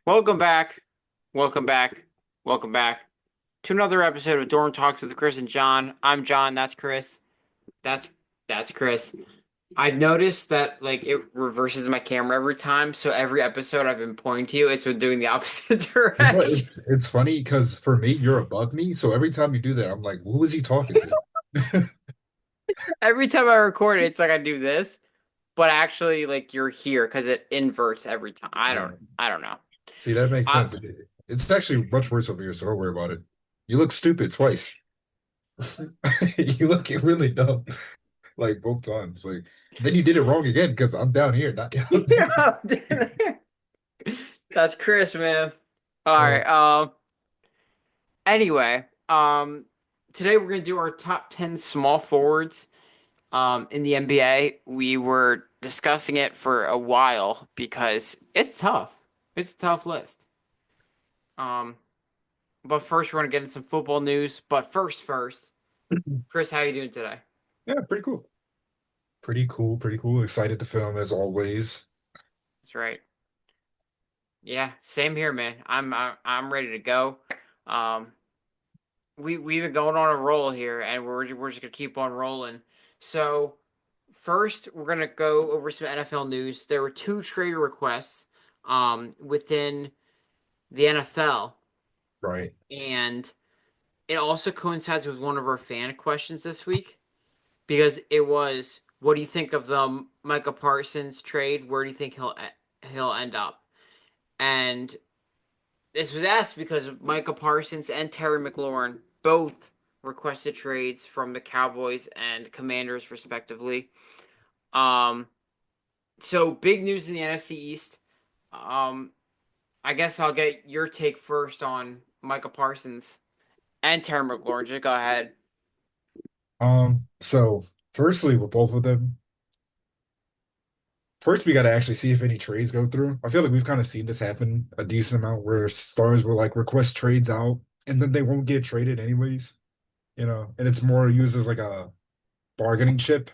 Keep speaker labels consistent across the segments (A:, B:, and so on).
A: Welcome back. Welcome back. Welcome back to another episode of Dorm Talks with Chris and John. I'm John, that's Chris. That's that's Chris. I've noticed that it reverses my camera every time, so every episode I've been pointing to you, it's been doing the opposite
B: You know,
A: direction.
B: it's funny because for me, you're above me. So every time you do that, I'm like, who is he talking to?
A: Every time I record it, it's like I do this, but actually you're here because it inverts every time. I don't
B: Uh,
A: I don't know.
B: See, that makes
A: I
B: sense. It's actually much worse over here, so don't worry about it. You look stupid twice. You look really dumb, like both times. Like then you did it wrong again because I'm down here, not down there.
A: Yeah, that's Chris, man. All
B: Uh,
A: right. Anyway, today we're gonna do our top 10 small forwards in the NBA. We were discussing it for a while because it's tough. It's a tough list. Um, but first we're gonna get into some football news. But first, Chris, how you doing today?
B: yeah, pretty cool. Pretty cool, pretty cool. Excited to film as always.
A: That's right. Yeah, same here, man. I'm ready to go. Um, we've been going on a roll here, and we're just gonna keep on rolling. So first, we're gonna go over some NFL news. There were two trade requests within the NFL,
B: Right.
A: and it also coincides with one of our fan questions this week because it was, "What do you think of the Micah Parsons trade? Where do you think he'll end up?" And this was asked because Micah Parsons and Terry McLaurin both requested trades from the Cowboys and Commanders, respectively. Um, so big news in the NFC East. Um, I guess I'll get your take first on Micah Parsons and Terry McLaurin. Just go ahead.
B: So firstly, with both of them, first, we got to actually see if any trades go through. I feel like we've kind of seen this happen a decent amount where stars will like request trades out and then they won't get traded anyways, and it's more used as like a bargaining chip.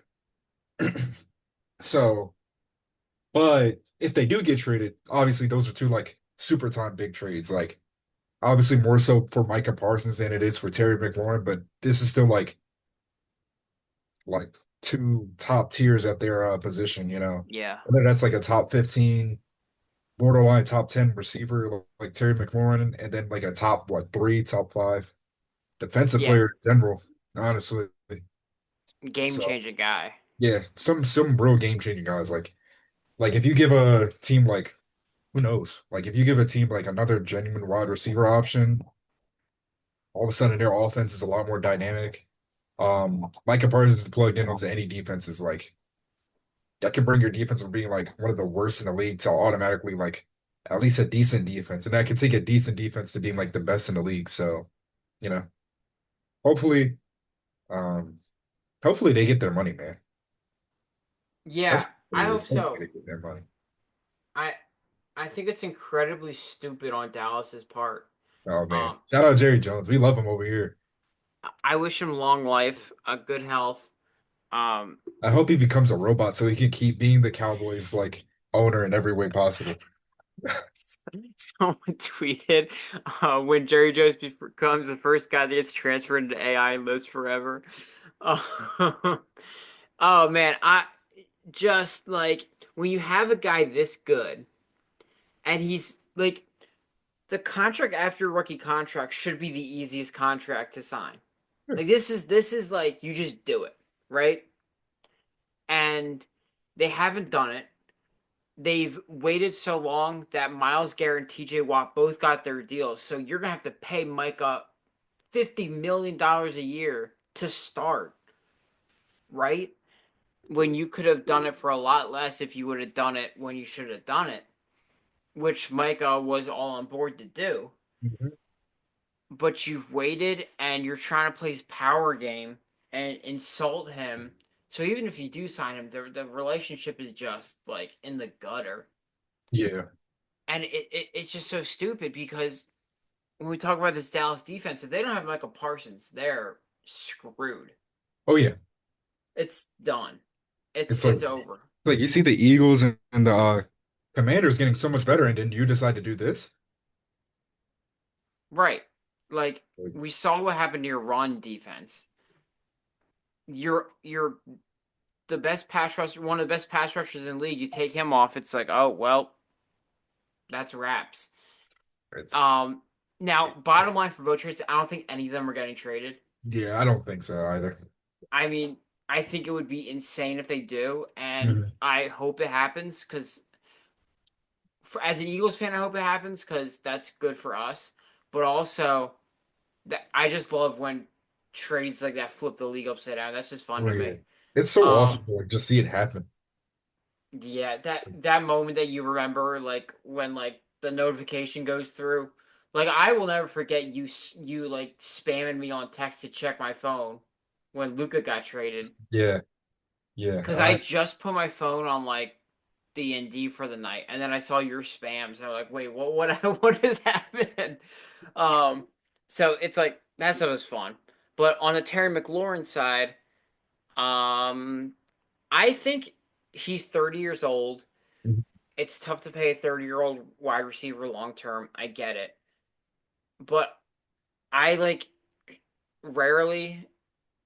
B: So, but if they do get traded, obviously those are two like super time big trades. Like obviously more so for Micah Parsons than it is for Terry McLaurin, but this is still like two top tiers at their position,
A: Yeah.
B: Whether that's like a top 15 borderline top 10 receiver like Terry McLaurin, and then like a top, what, three, top five defensive
A: Yeah.
B: player in general, honestly.
A: Game
B: So
A: changing guy.
B: yeah, some real game changing guys. Like if you give a team like who knows? Like if you give a team like another genuine wide receiver option, all of a sudden their offense is a lot more dynamic. Micah Parsons is plugged in onto any defenses like that can bring your defense from being like one of the worst in the league to automatically like at least a decent defense. And that can take a decent defense to being like the best in the league. So, you know, hopefully, um, hopefully they get their money, man. That's
A: Yeah,
B: what
A: I
B: it is.
A: hope
B: Hopefully
A: so.
B: they get their money.
A: I I think it's incredibly stupid on Dallas's part.
B: Oh man.
A: Um,
B: Shout out Jerry Jones. We love him over here.
A: I wish him long life, good health. Um,
B: I hope he becomes a robot so he can keep being the Cowboys like owner in every way possible.
A: Someone tweeted when Jerry Jones becomes the first guy that gets transferred into AI and lives forever. Uh, oh man, I just when you have a guy this good and he's the contract after rookie contract should be the easiest contract to sign. Like this is like you just do it, right? And they haven't done it. They've waited so long that Miles Garrett and TJ Watt both got their deals. So you're gonna have to pay Micah $50 million a year to start, right? When you could have done it for a lot less if you would have done it when you should have done it, which Micah was all on board to do.
B: Mhm.
A: But you've waited and you're trying to play his power game and insult him. So even if you do sign him, the relationship is just in the gutter.
B: Yeah.
A: And it's just so stupid because when we talk about this Dallas defense, if they don't have Michael Parsons, they're screwed.
B: Oh yeah.
A: It's done. It's
B: It's like
A: it's over.
B: you see the Eagles and the Commanders getting so much better, and then you decide to do this.
A: Right. Like
B: Like,
A: we saw what happened to your run defense. You're the best pass rusher, one of the best pass rushers in the league. You take him off, it's like, oh well, that's wraps.
B: it's
A: Um, Now bottom line for both trades, I don't think any of them are getting traded.
B: yeah, I don't think so either.
A: I mean, I think it would be insane if they do, and
B: Mhm.
A: I hope it happens because as an Eagles fan, I hope it happens because that's good for us. But also, that I just love when trades like that flip the league upside down. That's just fun
B: Oh
A: to
B: yeah,
A: me.
B: it's so
A: Um,
B: awesome to like just see it happen.
A: yeah, that moment that you remember, like when like the notification goes through, like I will never forget you like spamming me on text to check my phone when Luca got traded
B: Yeah, yeah.
A: because I just put my phone on like D&D for the night, and then I saw your spams, and I'm like, wait, what is happening? Um, so it's like that's what was fun. But on the Terry McLaurin side, um, I think he's 30 years old. It's tough to pay a 30-year-old wide receiver long term. I get it, but I like rarely.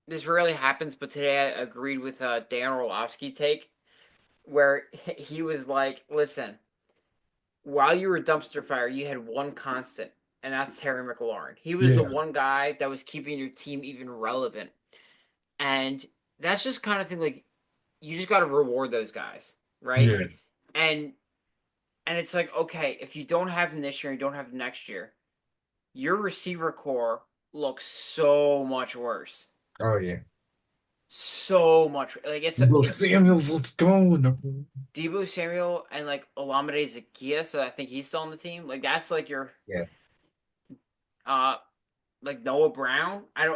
A: This rarely happens, but today I agreed with Dan Orlovsky take where he was like, "Listen, while you were a dumpster fire, you had one constant, and that's Terry McLaurin. He was the
B: Yeah,
A: one guy that was keeping your team even relevant, and that's just kind of thing. Like you just got to reward those guys, right?
B: yeah.
A: And and it's like okay, if you don't have him this year, and you don't have him next year, your receiver core looks so much worse.
B: Oh yeah.
A: So much like
B: Look,
A: it's
B: Samuels, let's go. No.
A: Debo Samuel and like Olamide Zaccheaus. So I think he's still on the team. Like that's like your
B: Yeah,
A: uh like Noah Brown. I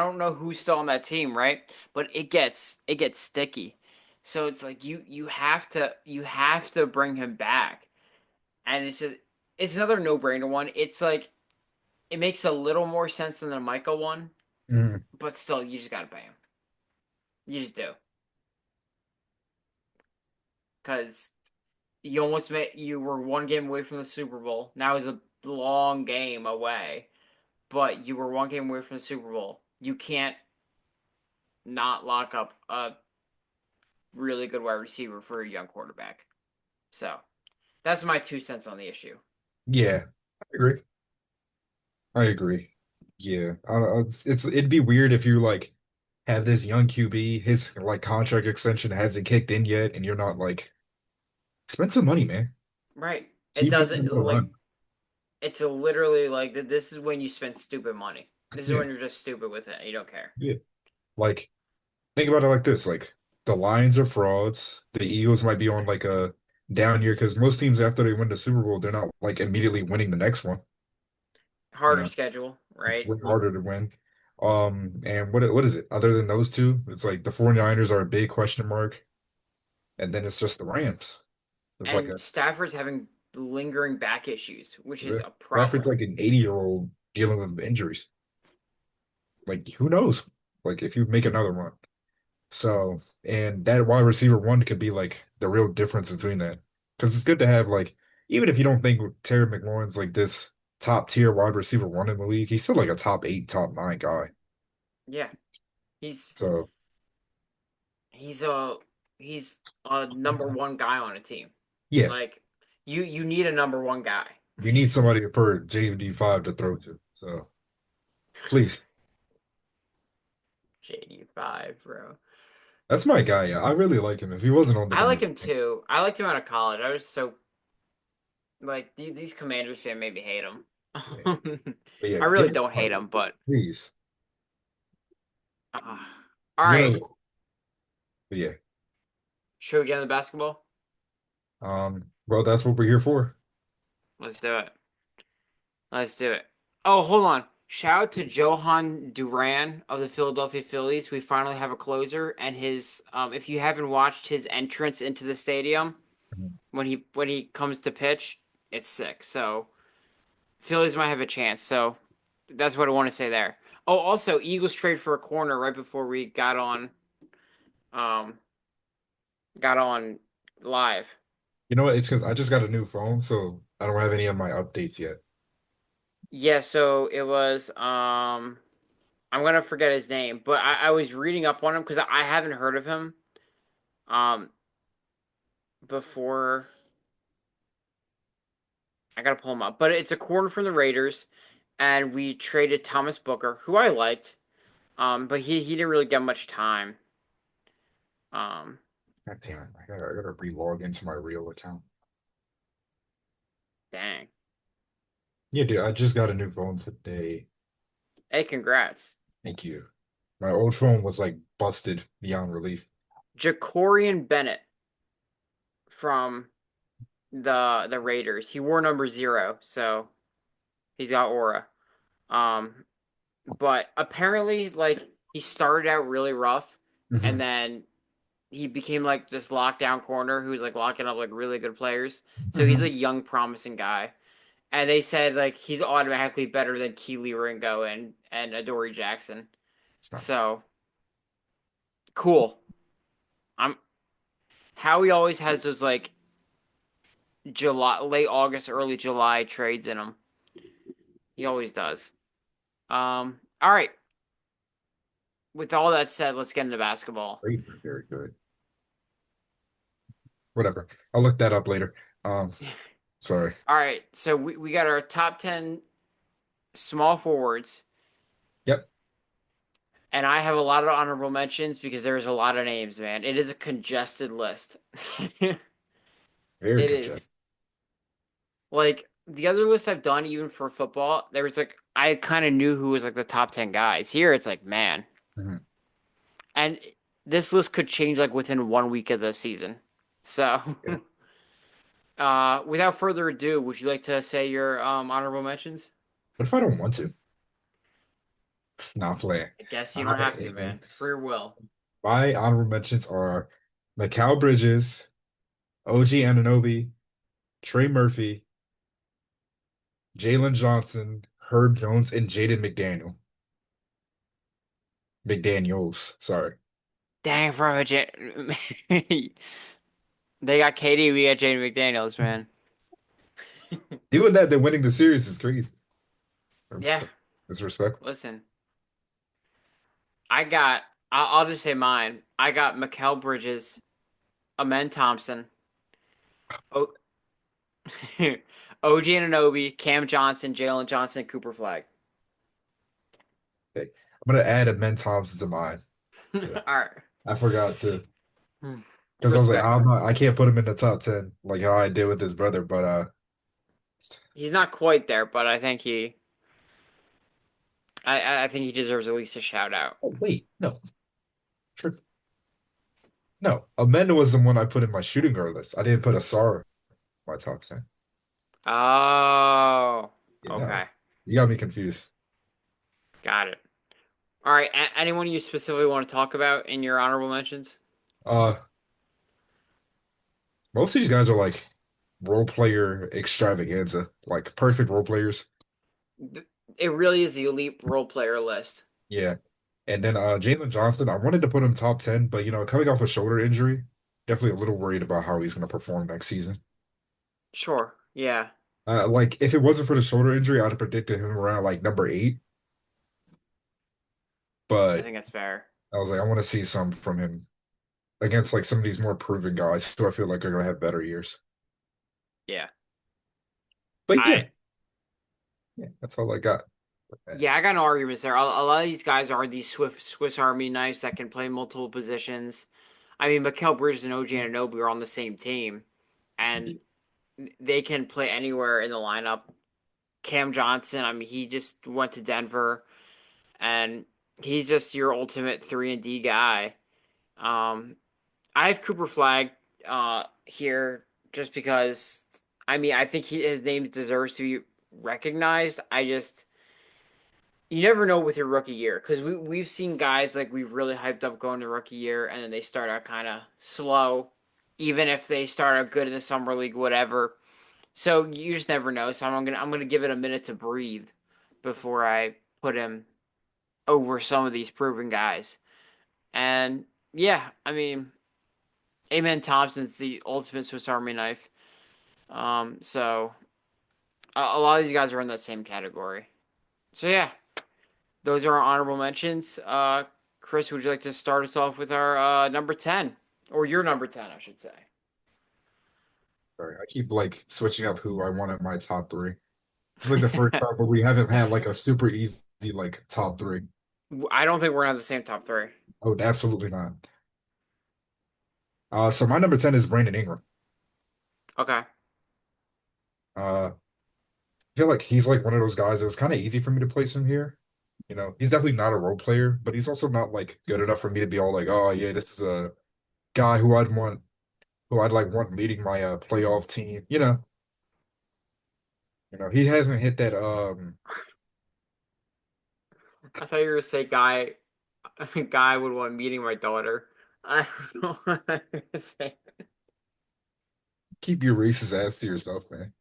A: don't know who's still on that team, right? But it gets sticky. So it's like you have to bring him back. And it's another no-brainer one. It's like it makes a little more sense than the Micah one,
B: mm,
A: but still you just got to pay him. You just do. Cuz you were one game away from the Super Bowl. Now is a long game away, but you were one game away from the Super Bowl. You can't not lock up a really good wide receiver for a young quarterback. So that's my 2 cents on the issue.
B: yeah. I agree. I agree. Yeah, it'd be weird if you like have this young QB, his like contract extension hasn't kicked in yet, and you're not like spend some money, man.
A: Right.
B: See
A: It
B: if you can
A: doesn't
B: another
A: like
B: run.
A: it's a literally like this is when you spend stupid money. This is
B: Yeah,
A: when you're just stupid with it. You don't care.
B: yeah. Like think about it like this: like the Lions are frauds. The Eagles might be on like a down year because most teams after they win the Super Bowl, they're not like immediately winning the next one. You
A: Harder
B: know,
A: schedule,
B: it's
A: right?
B: way harder to win. And what is it? Other than those two, it's like the 49ers are a big question mark, and then it's just the Rams. With like
A: And
B: a
A: Stafford's having lingering back issues, which is a
B: Stafford's
A: problem.
B: like an 80-year-old dealing with injuries. Like who knows? Like if you make another run. So, and that wide receiver one could be like the real difference between that. Because it's good to have like, even if you don't think Terry McLaurin's like this top tier wide receiver one in the league, he's still like a top eight, top nine guy.
A: Yeah. He's
B: So
A: he's a he's a number one guy on a team.
B: yeah,
A: Like you need a number one guy.
B: you need somebody for JD5 to throw to. So please,
A: JD5, bro.
B: that's my guy. Yeah, I really like him. If he wasn't on the
A: I like
B: Commanders,
A: him too. I liked him out of college. I was so like these Commanders fan made me hate him.
B: yeah. But yeah,
A: I really
B: give him
A: don't
B: a
A: hate
B: shot,
A: him, but
B: please.
A: uh, all
B: You
A: right.
B: know, but yeah.
A: Should we get into basketball?
B: Well, that's what we're here for.
A: Let's do it. Let's do it. Oh, hold on. Shout out to Johan Duran of the Philadelphia Phillies. We finally have a closer, and his if you haven't watched his entrance into the stadium when he comes to pitch, it's sick. So Phillies might have a chance. So that's what I want to say there. Oh, also Eagles trade for a corner right before we um got on live.
B: You know what? It's because I just got a new phone, so I don't have any of my updates yet.
A: Yeah, so it was I'm gonna forget his name, but I was reading up on him because I haven't heard of him um before. I gotta pull him up, but it's a corner from the Raiders, and we traded Thomas Booker, who I liked, but he didn't really get much time. Um,
B: God damn it. I gotta re-log into my real account.
A: Dang.
B: Yeah, dude, I just got a new phone today.
A: Hey, congrats,
B: Thank you. My old phone was like busted beyond relief.
A: Jacorian Bennett from the Raiders. He wore number 0, so he's got aura. Um, but apparently, like he started out really rough,
B: Hmm.
A: and then he became like this lockdown corner who's like locking up like really good players. So he's a
B: Hmm.
A: young, promising guy. And they said like he's automatically better than Keely Ringo and Adoree Jackson.
B: Stop.
A: So cool. I'm Howie always has those like July, late August, early July trades in him. He always does. All right. With all that said, let's get into basketball.
B: Great. Very good. Whatever. I'll look that up later. Um, sorry.
A: All right. So we got our top 10 small forwards,
B: Yep.
A: and I have a lot of honorable mentions because there's a lot of names, man. It is a congested list. It
B: Very good job.
A: is. Like the other lists I've done, even for football, there was like I kind of knew who was like the top 10 guys. Here, it's like man,
B: Mhm.
A: and this list could change like within 1 week of the season. So,
B: Yeah.
A: without further ado, would you like to say your honorable mentions?
B: What if I don't want to? Not playing.
A: I guess you
B: I,
A: don't have to, man. Free will.
B: my honorable mentions are Mikal Bridges, OG Anunoby, Trey Murphy, Jalen Johnson, Herb Jones, and Jaden McDaniel. McDaniels, sorry.
A: Dang, bro, they got KD, we got Jaden McDaniels, man.
B: Doing that, then winning the series is crazy.
A: Yeah,
B: That's respectful.
A: listen, I got. I'll just say mine. I got Mikal Bridges, Amen Thompson, o- OG Anunoby, Cam Johnson, Jalen Johnson, Cooper Flag.
B: Okay. I'm gonna add a Men Thompson to mine.
A: All
B: Yeah.
A: right.
B: I forgot to because I was like,
A: Respect.
B: I can't put him in the top 10 like how I did with his brother, but
A: He's not quite there, but I think I think he deserves at least a shout out.
B: oh wait, no. Sure. No. Amanda was the one I put in my shooting guard list. I didn't put Asar in my top 10.
A: Oh,
B: Yeah, no.
A: okay.
B: You got me confused.
A: Got it. All right. Anyone you specifically want to talk about in your honorable mentions?
B: Uh Most of these guys are like role player extravaganza, like perfect role players.
A: It really is the elite role player list.
B: Yeah. And then Jalen Johnson, I wanted to put him top 10, but coming off a shoulder injury, definitely a little worried about how he's going to perform next season.
A: Sure. Yeah.
B: Like if it wasn't for the shoulder injury, I'd have predicted him around like number 8,
A: I
B: but
A: think that's fair.
B: I was like, I want to see some from him against like some of these more proven guys who I feel like are going to have better years.
A: Yeah.
B: But yeah,
A: I
B: yeah, that's all I got.
A: Yeah, I got no arguments there. A lot of these guys are these Swiss Army knives that can play multiple positions. I mean, Mikal Bridges and OG Anunoby are on the same team, and they can play anywhere in the lineup. Cam Johnson, I mean, he just went to Denver, and he's just your ultimate 3 and D guy. Um, I have Cooper Flag here just because. I mean, I think his name deserves to be recognized. I just you never know with your rookie year because we've seen guys like we've really hyped up going to rookie year and then they start out kind of slow, even if they start out good in the summer league, whatever. So you just never know. So I'm gonna give it a minute to breathe before I put him over some of these proven guys. And yeah, I mean, Amen Thompson's the ultimate Swiss Army knife. So A lot of these guys are in that same category. So yeah, those are our honorable mentions. Chris, would you like to start us off with our number 10, or your number 10, I should say?
B: Sorry, I keep like switching up who I want in my top three. It's like the first time where we haven't had like a super easy like top three.
A: I don't think we're gonna have the same top three.
B: Oh, absolutely not. So my number 10 is Brandon Ingram.
A: Okay.
B: I feel like he's like one of those guys. It was kind of easy for me to place him here. He's definitely not a role player, but he's also not like good enough for me to be all like, oh yeah, this is a guy who I'd like want leading my playoff team. He hasn't hit that.
A: I thought you were gonna say guy. Guy would want meeting my daughter. I don't know what I'm gonna say.
B: Keep your racist ass to yourself, man.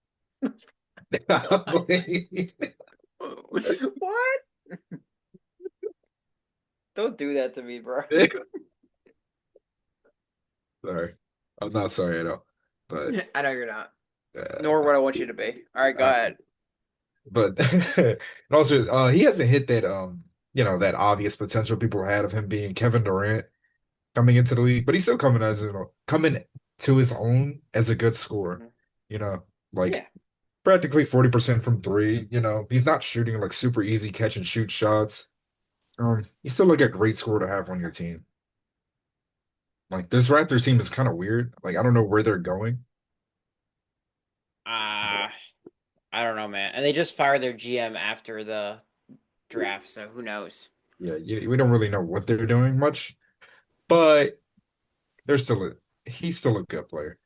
A: What? Don't do that to me, bro.
B: Sorry, I'm not sorry at all. But
A: I know you're not. Nor
B: uh,
A: what I want you to be. All right, go
B: uh,
A: ahead.
B: but and also he hasn't hit that that obvious potential people had of him being Kevin Durant coming into the league, but he's still coming to his own as a good scorer.
A: Mhm.
B: You know,
A: Yeah.
B: like practically 40% from three. He's not shooting like super easy catch and shoot shots. He's still like a great scorer to have on your team. Like this Raptors team is kind of weird. Like I don't know where they're going.
A: Uh, I don't know, man. And they just fired their GM after the draft, so who knows?
B: We don't really know what they're doing much, but he's still a good player.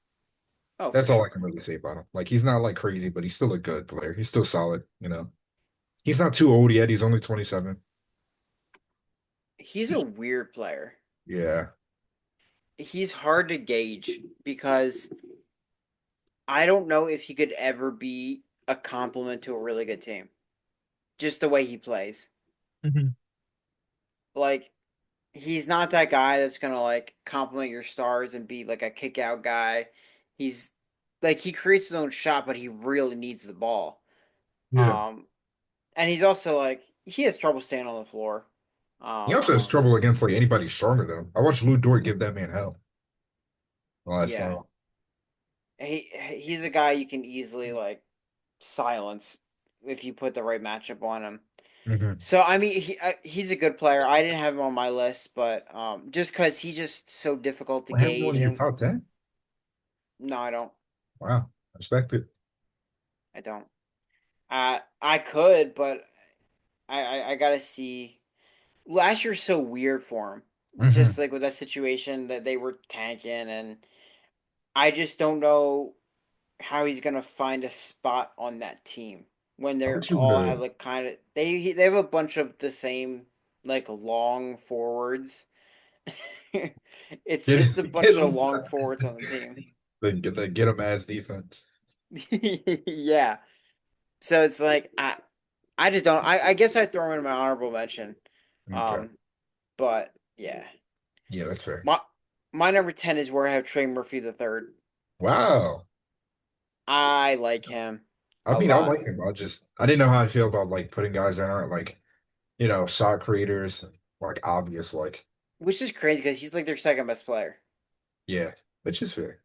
A: Oh, for
B: That's all I
A: sure.
B: can really say about him. Like he's not like crazy, but he's still a good player. He's still solid. He's not too old yet. He's only 27.
A: He's a weird player.
B: Yeah.
A: He's hard to gauge because I don't know if he could ever be a compliment to a really good team. Just the way he plays.
B: Mhm.
A: Like, he's not that guy that's gonna like compliment your stars and be like a kick out guy. He's like he creates his own shot, but he really needs the ball.
B: Yeah.
A: Um, and he's also like he has trouble staying on the floor.
B: He
A: Um,
B: also has trouble against like anybody stronger than him. I watched Lou Dort give that man hell last
A: yeah,
B: time.
A: he's a guy you can easily like silence if you put the right matchup on him.
B: Hmm.
A: So I mean, he's a good player. I didn't have him on my list, but just because he's just so difficult to
B: I have him
A: gauge,
B: on your
A: and
B: top 10.
A: no, I don't.
B: Wow. Respect it.
A: I don't. I could, but I gotta see. Last year's so weird for him, just
B: Hmm.
A: like with that situation that they were tanking, and I just don't know how he's gonna find a spot on that team when
B: I
A: they're
B: bet you would
A: all have like kind of they have a bunch of the same like long forwards. It's
B: get
A: just a
B: get
A: bunch of
B: him
A: long forwards on the team.
B: get him as defense.
A: Yeah. So it's like I just don't I guess I throw him in my honorable mention.
B: Okay.
A: Um but yeah.
B: Yeah, that's fair.
A: My my number 10 is where I have Trey Murphy the third.
B: Wow.
A: I like him
B: I
A: a
B: mean, I
A: lot.
B: like him. I didn't know how I feel about like putting guys that aren't like, shot creators, like obvious, like,
A: Which is crazy because he's like their second best player.
B: yeah, which is fair.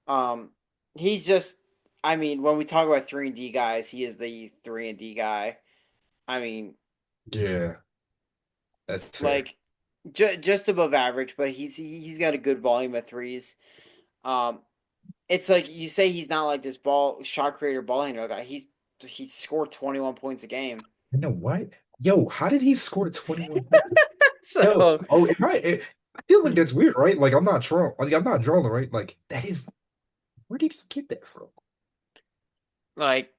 A: Um he's just I mean, when we talk about 3 and D guys, he is the 3 and D guy. I mean,
B: Yeah, that's fair.
A: like just above average, but he's got a good volume of threes. Um, it's like you say he's not like this ball shot creator ball handler guy. He scored 21 points a game.
B: You know what? Yo, how did he score 21 points? Yo,
A: So
B: oh, I feel like that's weird, right? Like I'm not drawing, right? Like that is where did he get that from?
A: like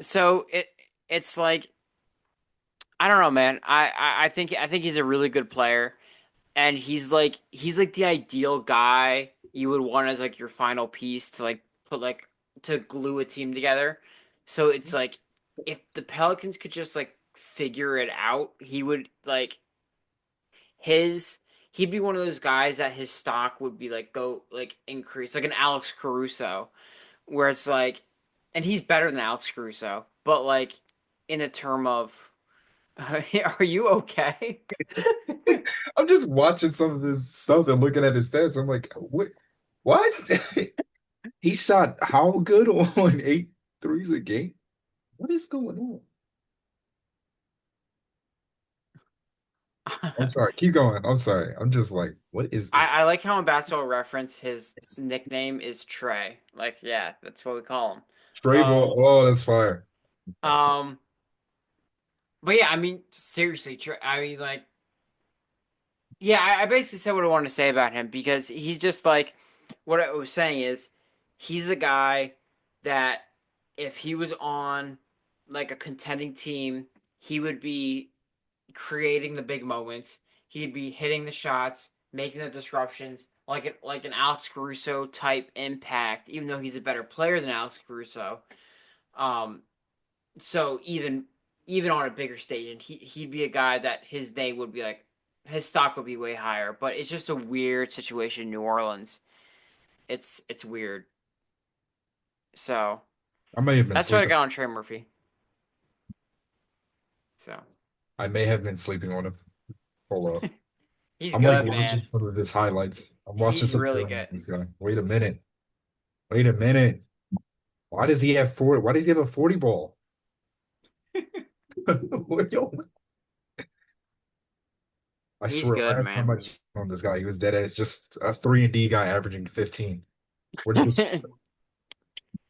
A: so it's like I don't know, man. I think he's a really good player, and he's like the ideal guy you would want as like your final piece to like put like to glue a team together. So it's like if the Pelicans could just like figure it out, he would like his he'd be one of those guys that his stock would be like go like increase like an Alex Caruso where it's like and he's better than Alex Caruso. But like in a term of, are you okay?
B: I'm just watching some of this stuff and looking at his stats. I'm like, what? What? He shot how good on eight threes a game? What is going on? I'm sorry. Keep going. I'm sorry. I'm just like, what is this?
A: I like how in Basketball Reference his nickname is Trey. Like, yeah, that's what we call him.
B: Stray
A: Um,
B: ball. Oh, that's fire. That's
A: um, but yeah, I mean, seriously, Trey. I mean, like, yeah, I basically said what I wanted to say about him because he's just like what I was saying is he's a guy that if he was on like a contending team, he would be creating the big moments. He'd be hitting the shots, making the disruptions, like an Alex Caruso type impact, even though he's a better player than Alex Caruso. Um, so even on a bigger stage, and he'd be a guy that his name would be like his stock would be way higher. But it's just a weird situation in New Orleans. It's weird. So
B: I may have been
A: that's what I
B: sleeping.
A: got on Trey Murphy. So
B: I may have been sleeping on him. Hold up.
A: he's
B: I'm like
A: good,
B: watching
A: man.
B: some of his highlights. I'm watching
A: He's
B: some
A: really
B: film of
A: good.
B: this guy. Wait a minute. Wait a minute. Why does he have 40? Why does he have a 40 ball? Yo, I
A: He's
B: swear,
A: good,
B: last time
A: man.
B: I checked on this guy, he was dead as just a 3-and-D guy averaging 15. Where did this?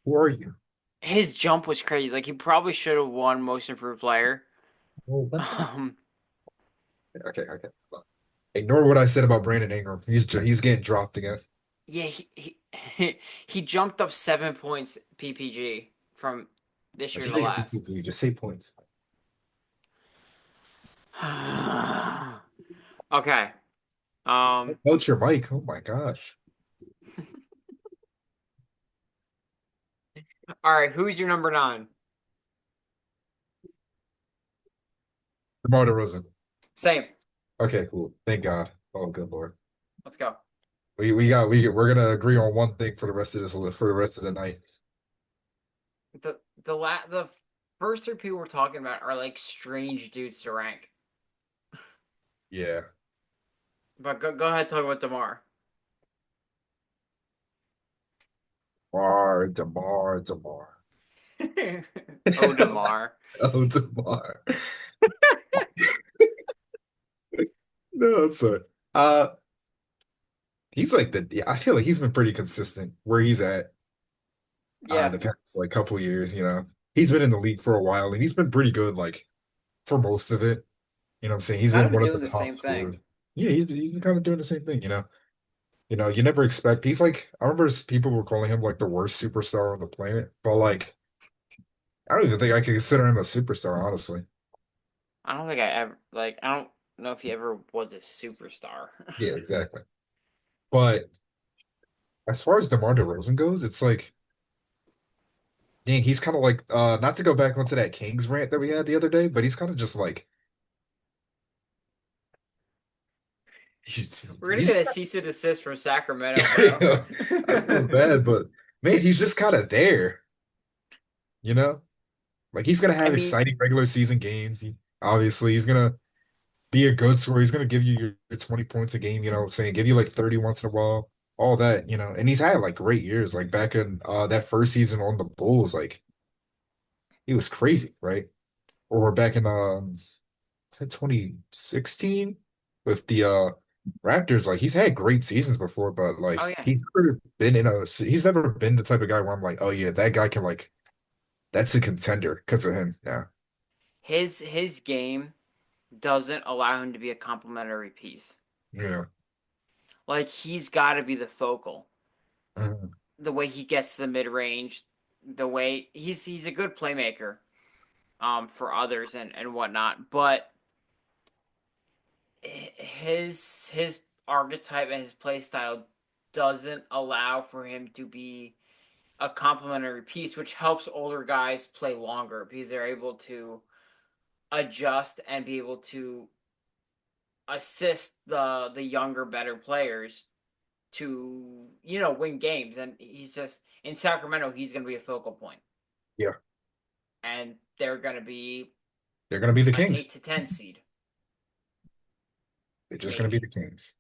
B: Who are you?
A: His jump was crazy. Like he probably should have won Most Improved Player.
B: Oh, what the?
A: Um,
B: Okay, okay. Ignore what I said about Brandon Ingram. He's getting dropped again.
A: yeah, he jumped up 7 points PPG from this
B: I
A: year
B: should
A: to
B: say
A: last.
B: PPG, just say points.
A: Okay. Um.
B: Coach your mic. Oh my gosh.
A: All right. Who's your number nine?
B: DeMar DeRozan.
A: Same.
B: Okay, cool. Thank God. Oh, good Lord.
A: Let's go.
B: We're gonna agree on one thing for the rest of this for the rest of the night.
A: The first three people we're talking about are like strange dudes to rank.
B: Yeah.
A: But go ahead, talk about Demar.
B: DeMar.
A: Oh, Demar.
B: Oh, DeMar. No, it's uh he's like yeah, I feel like he's been pretty consistent where he's at
A: Yeah,
B: the past like couple years, you know. He's been in the league for a while and he's been pretty good like for most of it. You know what I'm saying?
A: he's
B: He's
A: kind
B: been
A: of been
B: one of the
A: doing the
B: top
A: same thing.
B: scorers. Yeah, he's been kind of doing the same thing, you know. You never expect he's like I remember people were calling him like the worst superstar on the planet, but like I don't even think I could consider him a superstar, honestly.
A: I don't think I ever like. I don't know if he ever was a superstar.
B: Yeah, exactly. But as far as DeMar DeRozan goes, it's like, dang, he's kind of like, not to go back onto that Kings rant that we had the other day, but he's kind of just like, he's,
A: We're gonna
B: he's
A: get a cease and desist from Sacramento, bro.
B: I feel bad, but man, he's just kind of there, you know? Like he's gonna
A: I
B: have
A: mean,
B: exciting regular season games. Obviously, he's gonna be a good scorer. He's gonna give you your 20 points a game, you know what I'm saying? Give you like 30 once in a while, all that, you know. And he's had like great years, like back in that first season on the Bulls, like he was crazy, right? Or back in is that 2016 with the Raptors, like he's had great seasons before, but
A: oh
B: like
A: yeah,
B: he's never been the type of guy where I'm like, oh yeah, that guy can like that's a contender because of him. Yeah.
A: his game doesn't allow him to be a complementary piece.
B: Yeah.
A: Like he's got to be the focal.
B: Mhm.
A: The way he gets to the mid range, the way he's a good playmaker, for others and whatnot. But his archetype and his play style doesn't allow for him to be a complementary piece, which helps older guys play longer because they're able to adjust and be able to assist the younger, better players to win games. And he's just in Sacramento, he's going to be a focal point.
B: Yeah,
A: and they're gonna be
B: they're gonna be the
A: an eight
B: Kings.
A: to ten seed,
B: They're just gonna be
A: maybe.
B: the Kings.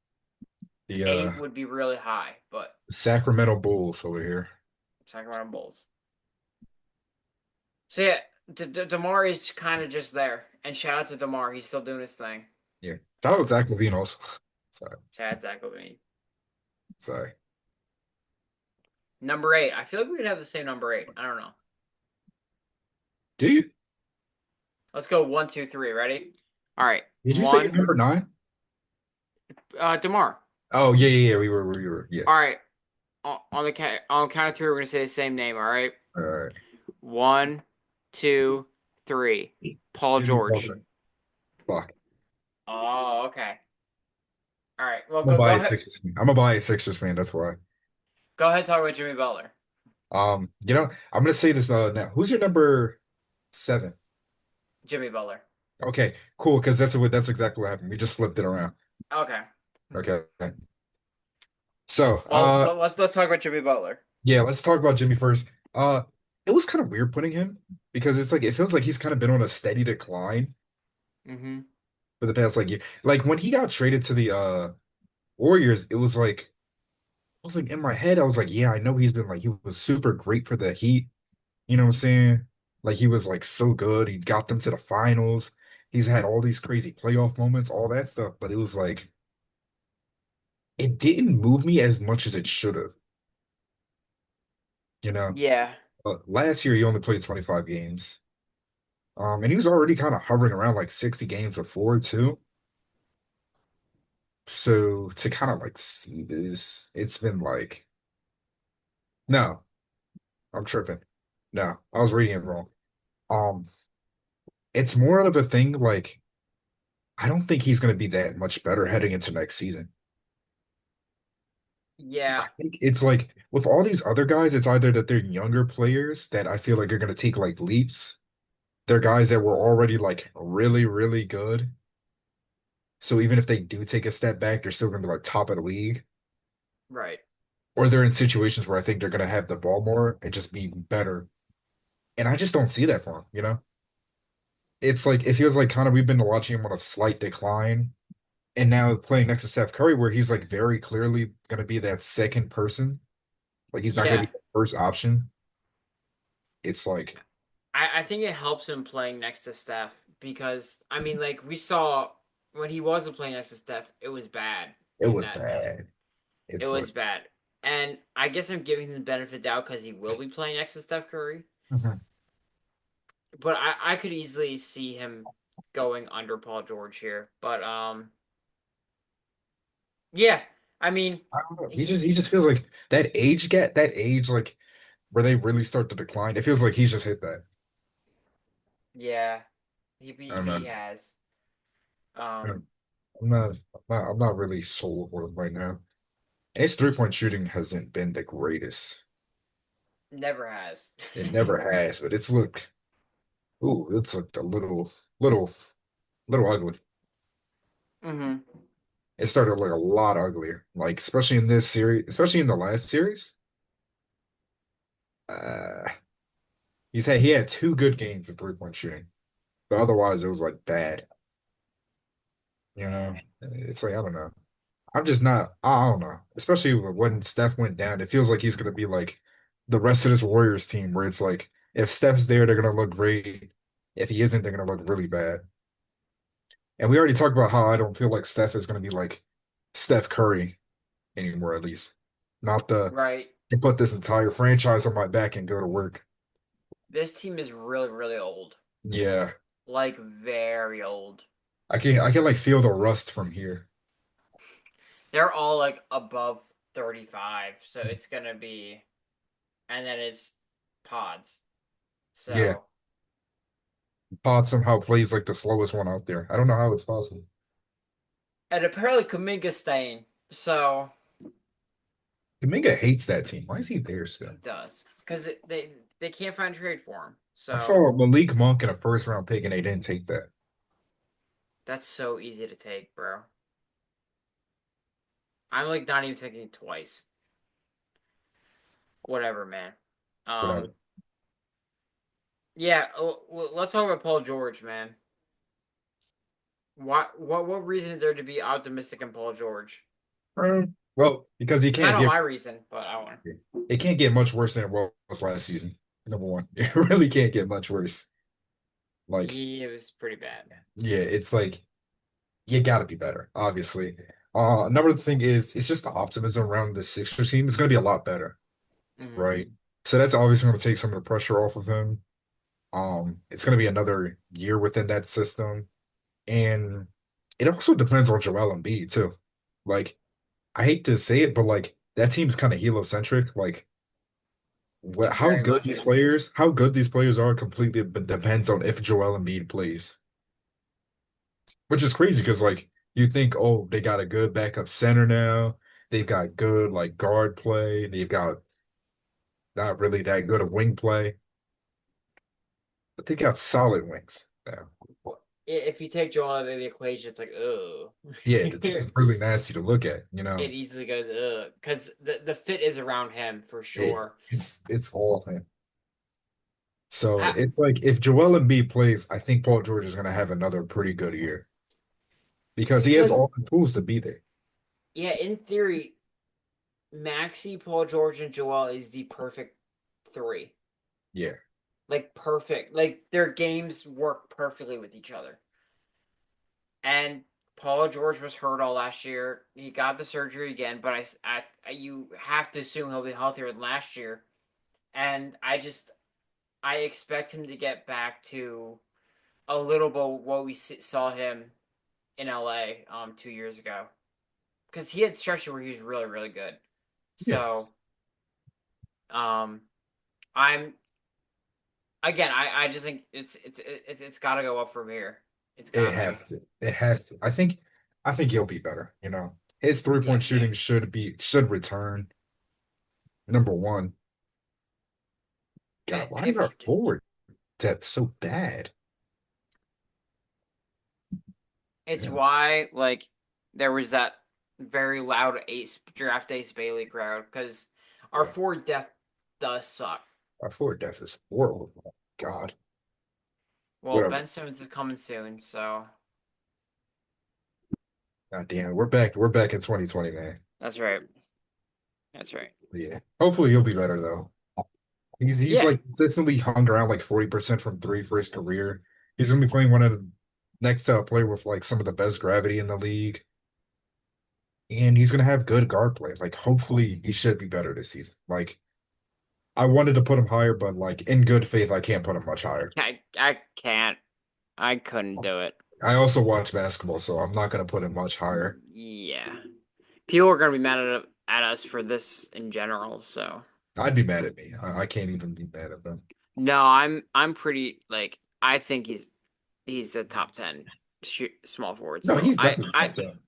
B: The
A: Eight would be really high, but
B: Sacramento Bulls over here.
A: Sacramento Bulls. So yeah, Demar is kind of just there, and shout out to Demar, he's still doing his thing.
B: Yeah. Shout out Zach LaVine also. Sorry.
A: Shout out Zach LaVine.
B: Sorry.
A: Number eight, I feel like we could have the same number eight. I don't know.
B: Do you?
A: Let's go one, two, three. Ready? All right,
B: Did you say
A: one.
B: number nine?
A: Demar.
B: Oh yeah, yeah, yeah. We were. Yeah.
A: All right, on the count of three, we're gonna say the same name. All right.
B: All right.
A: One, two, three. Paul
B: Jimmy
A: George.
B: Butler. Fuck.
A: Oh, okay. All right. Well,
B: I'm a
A: go
B: biased
A: ahead.
B: Sixers fan. I'm a biased Sixers fan. That's why.
A: Go ahead. Talk about Jimmy Butler.
B: I'm gonna say this now. Who's your number seven?
A: Jimmy Butler.
B: Okay, cool. Because that's exactly what happened. We just flipped it around.
A: Okay.
B: Okay. So,
A: Well, let's talk about Jimmy Butler.
B: yeah, let's talk about Jimmy first. Uh, it was kind of weird putting him because it's like it feels like he's kind of been on a steady decline
A: Mm-hmm.
B: for the past like year. Like when he got traded to the Warriors, it was like I was like in my head, I was like, yeah, I know he's been like he was super great for the Heat. You know what I'm saying? Like he was like so good. He got them to the finals. He's had all these crazy playoff moments, all that stuff, but it was like it didn't move me as much as it should have, you know.
A: Yeah.
B: Last year he only played 25 games. And he was already kind of hovering around like 60 games before too. So to kind of like see this, it's been like, no, I'm tripping. No, I was reading it wrong. Um, it's more of a thing like I don't think he's going to be that much better heading into next season. I
A: Yeah.
B: think it's like with all these other guys, it's either that they're younger players that I feel like are going to take like leaps. They're guys that were already like really, really good. So even if they do take a step back, they're still going to be like top of the league.
A: Right.
B: Or they're in situations where I think they're going to have the ball more and just be better. And I just don't see that for him, you know? It's like it feels like kind of we've been watching him on a slight decline. And now playing next to Steph Curry, where he's like very clearly going to be that second person. Like he's not going
A: Yeah.
B: to be the first option. It's like
A: I think it helps him playing next to Steph because I mean, like we saw when he wasn't playing next to Steph, it was bad
B: it
A: in
B: was
A: that.
B: bad.
A: It
B: It's like
A: was bad, and I guess I'm giving him the benefit of the doubt because he will be playing next to Steph Curry.
B: Mhm.
A: But I could easily see him going under Paul George here. But yeah, I mean,
B: I don't know. He
A: he
B: just feels like that age gap, that age like where they really start to decline. It feels like he's just hit that.
A: yeah,
B: I don't
A: he
B: know.
A: has. Um,
B: I'm not really sold on him right now. And his 3-point shooting hasn't been the greatest.
A: never has.
B: It never has, but it's looked a little, little ugly.
A: Hmm.
B: It started to look a lot uglier. Like, especially in this series, especially in the last series. Uh, he had two good games of 3-point shooting, but otherwise it was like bad. You know, it's like I don't know. I'm just not. I don't know. Especially when Steph went down, it feels like he's gonna be like the rest of this Warriors team, where it's like if Steph's there, they're gonna look great. If he isn't, they're gonna look really bad. And we already talked about how I don't feel like Steph is gonna be like Steph Curry anymore, at least. Not the
A: Right.
B: to put this entire franchise on my back and go to work.
A: This team is really, really old.
B: Yeah.
A: Like very old.
B: I can like feel the rust from here.
A: They're all like above 35, so it's gonna be, and then it's pods.
B: Yeah.
A: So,
B: Pod somehow plays like the slowest one out there. I don't know how it's possible.
A: and apparently Kuminga's staying, so
B: Dominga hates that team. Why is he there
A: he
B: still?
A: does because they can't find a trade for him.
B: I
A: So
B: saw Malik Monk in a first round pick and they didn't take that.
A: that's so easy to take, bro. I'm like not even thinking twice. Whatever, man. Um,
B: Whatever.
A: Yeah, let's talk about Paul George, man. What reason is there to be optimistic in Paul George?
B: Well, because he
A: I
B: can't
A: know
B: get
A: my reason, but I want.
B: it can't get much worse than it was last season. Number one, it really can't get much worse. Like,
A: He it was pretty bad.
B: yeah, it's like you got to be better, obviously. Another thing is it's just the optimism around the Sixers team is going to be a lot better,
A: Hmm.
B: right? So that's obviously going to take some of the pressure off of him. It's going to be another year within that system, and it also depends on Joel Embiid too. Like, I hate to say it, but like that team's kind of heliocentric. Like,
A: It very much is.
B: how good these players are completely depends on if Joel Embiid plays. Which is crazy because like you think, oh, they got a good backup center now. They've got good like guard play. They've got not really that good of wing play, but they got solid wings now.
A: Well, if you take Joel out of the equation, it's like, oh,
B: Yeah, the team's really nasty to look at, you
A: it
B: know.
A: easily goes, because the fit is around him for sure.
B: It's all him. So
A: I,
B: it's like if Joel Embiid plays, I think Paul George is gonna have another pretty good year because he has
A: because
B: all the tools to be there.
A: yeah, in theory, Maxi, Paul George, and Joel is the perfect three.
B: Yeah.
A: Like perfect. Like their games work perfectly with each other. And Paul George was hurt all last year. He got the surgery again, but you have to assume he'll be healthier than last year. And I expect him to get back to a little bit what we saw him in LA 2 years ago, because he had stretches where he was really really good.
B: Yes.
A: So um, I'm again I just think it's got to go up from here. It's
B: It
A: got to.
B: has to. It has to. I think he'll be better, you know. His
A: Yeah,
B: three-point shooting should return. Number one. God, why is
A: if
B: our forward depth so bad?
A: it's
B: Yeah,
A: why like there was that very loud Ace Bailey crowd because our
B: yeah.
A: forward depth does suck.
B: Our forward depth is horrible. Oh, God.
A: Well,
B: Whatever.
A: Ben Simmons is coming soon, so
B: God damn, we're back. We're back in 2020, man.
A: that's right. That's right.
B: Yeah. Hopefully he'll be better though. He's
A: Yeah,
B: like consistently hung around like 40% from three for his career. He's gonna be playing one of the next to a player with like some of the best gravity in the league. And he's gonna have good guard play. Like hopefully he should be better this season. Like I wanted to put him higher, but like in good faith, I can't put him much higher.
A: I can't. I couldn't do it.
B: I also watch basketball, so I'm not gonna put him much higher.
A: Yeah. People are gonna be mad at us for this in general, so
B: I'd be mad at me. I can't even be mad at them.
A: no, I'm pretty like I think he's a top 10 small forward
B: No,
A: still.
B: he's definitely top 10.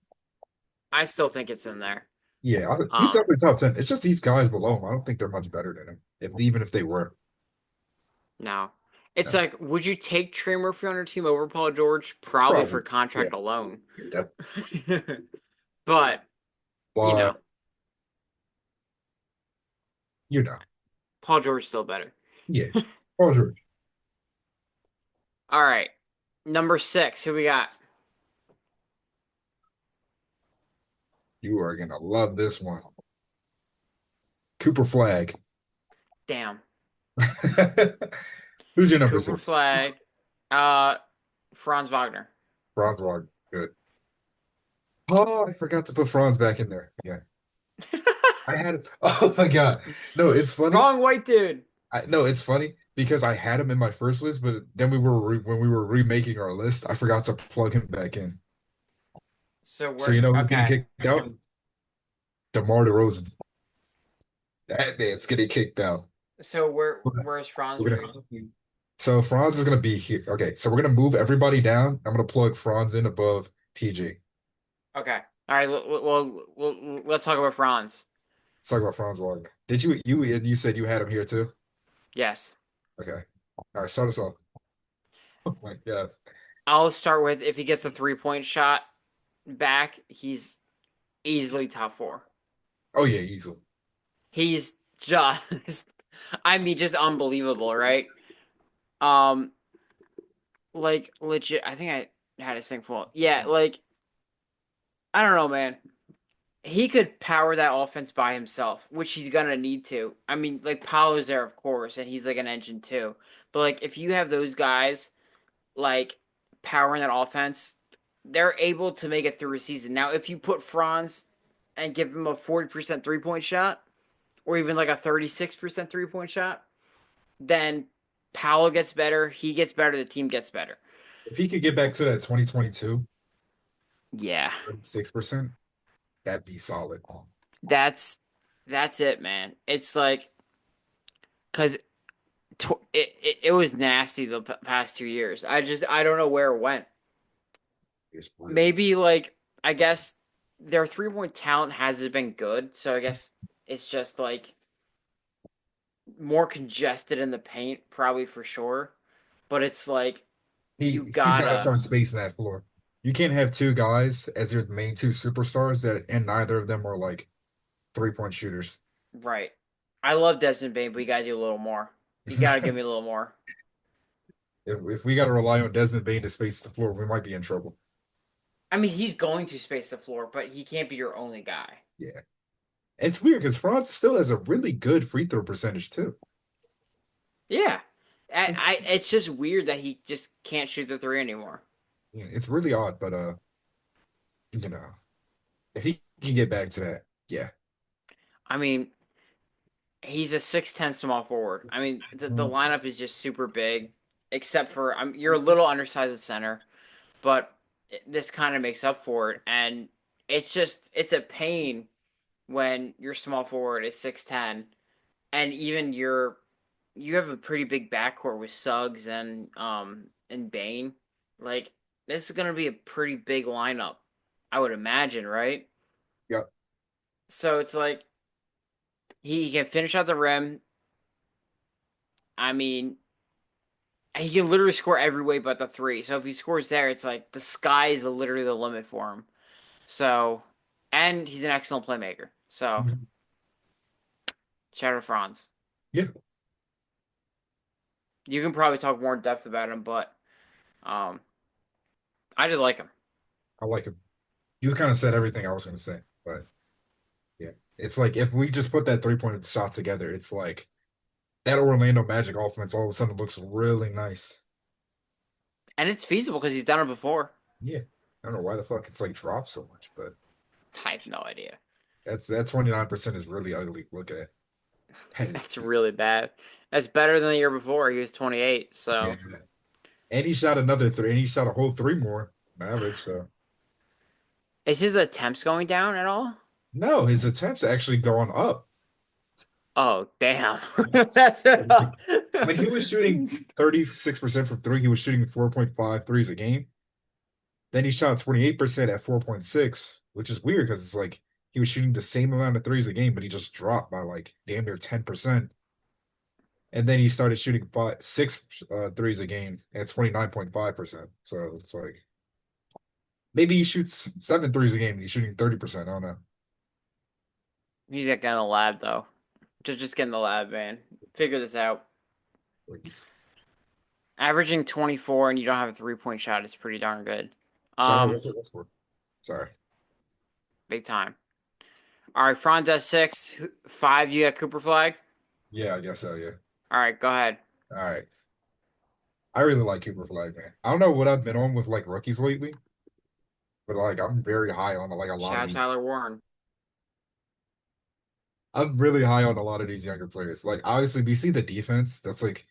A: I still think it's in there.
B: Yeah, he's
A: Um
B: definitely top 10. It's just these guys below him. I don't think they're much better than him. Even if they were.
A: no. It's
B: No,
A: like, would you take Trey Murphy on your team over Paul George? Probably for
B: probably. Yeah,
A: contract alone.
B: yeah, definitely.
A: But, you
B: But
A: know,
B: you know,
A: Paul George still better.
B: yeah. Paul George,
A: All right. Number 6, who we got?
B: you are gonna love this one. Cooper Flag.
A: Damn.
B: Who's your number
A: Cooper
B: six?
A: Flag. Uh Franz Wagner.
B: Franz Wagner. Good. Oh, I forgot to put Franz back in there. Yeah. I had oh my God. No, it's funny.
A: Wrong white dude.
B: No, it's funny because I had him in my first list, but then when we were remaking our list, I forgot to plug him back in.
A: So
B: So you
A: where's
B: know who's getting
A: okay.
B: kicked out? DeMar DeRozan. That man's getting kicked out.
A: So
B: We're gonna,
A: where's Franz
B: we're
A: Root?
B: gonna so Franz is gonna be here. Okay, so we're gonna move everybody down. I'm gonna plug Franz in above PG.
A: Okay. All right. Let's talk about Franz.
B: Let's talk about Franz Wagner. Did you said you had him here too?
A: Yes.
B: Okay. All right, start us off. Oh my God.
A: I'll start with if he gets a 3-point shot back, he's easily top four.
B: Oh yeah, easily.
A: He's just, I mean, just unbelievable, right? Um, like legit, I think I had his thing full. Yeah, like I don't know, man. He could power that offense by himself, which he's gonna need to. I mean, like Paolo's there, of course, and he's like an engine too. But like, if you have those guys like powering that offense, they're able to make it through a season. Now, if you put Franz and give him a 40% 3 point shot, or even like a 36% 3 point shot, then Paolo gets better, he gets better, the team gets better.
B: If he could get back to that 2022,
A: Yeah,
B: 6%, that'd be solid.
A: that's that's it, man. It's like because it was nasty the past 2 years. I don't know where it went.
B: It's really
A: Maybe like I guess their 3 point talent hasn't been good, so I guess it's just like more congested in the paint, probably for sure. But it's like you
B: he's got to
A: gotta
B: start spacing that floor. You can't have two guys as your main two superstars that, and neither of them are like 3-point shooters.
A: right. I love Desmond Bain, but you gotta do a little more. You gotta give me a little more.
B: If we got to rely on Desmond Bain to space the floor, we might be in trouble.
A: I mean, he's going to space the floor, but he can't be your only guy.
B: Yeah. It's weird because Franz still has a really good free throw percentage too.
A: Yeah, it's just weird that he just can't shoot the three anymore.
B: Yeah, it's really odd, but you know, if he can get back to that, yeah.
A: I mean, he's a 6'10" small forward. I mean, the lineup is just super big, except for you're a little undersized at center, but this kind of makes up for it. And it's a pain when your small forward is 6'10", and even you have a pretty big backcourt with Suggs and Bane. Like this is gonna be a pretty big lineup, I would imagine, right?
B: Yeah.
A: So it's like he can finish out the rim. I mean, he can literally score every way but the three. So if he scores there, it's like the sky is literally the limit for him. So, and he's an excellent playmaker. So shout out Franz.
B: Yeah,
A: You can probably talk more in depth about him, but um, I just like him.
B: I like him. You kind of said everything I was going to say, but yeah, it's like if we just put that 3-point shot together, it's like that Orlando Magic offense all of a sudden looks really nice.
A: And it's feasible because he's done it before.
B: Yeah, I don't know why the fuck it's like dropped so much, but
A: I have no idea.
B: that 29% is really ugly. Look at it.
A: That's really bad. That's better than the year before. He was 28.
B: Yeah,
A: So
B: and he shot another three, and he shot a whole three more on average. So
A: is his attempts going down at all?
B: no, his attempts actually gone up.
A: Oh, damn. That's
B: When he was shooting 36% from three, he was shooting 4.5 threes a game. Then he shot 28% at 4.6, which is weird because it's like he was shooting the same amount of threes a game, but he just dropped by like damn near 10%. And then he started shooting six threes a game at 29.5%. So it's like maybe he shoots seven threes a game and he's shooting 30%. I don't know.
A: he's like in the lab though. Just get in the lab, man. Figure this out. Averaging 24 and you don't have a 3 point shot is pretty darn good.
B: Sorry,
A: Um,
B: what's for? Sorry.
A: big time. All right, Franz at 6, 5. You got Cooper Flag.
B: Yeah, I guess so. Yeah.
A: All right, go ahead.
B: All right. I really like Cooper Flag, man. I don't know what I've been on with like rookies lately, but like I'm very high on like a lot
A: Shout
B: of
A: out
B: these.
A: Tyler Warren.
B: I'm really high on a lot of these younger players. Like obviously we see the defense. That's like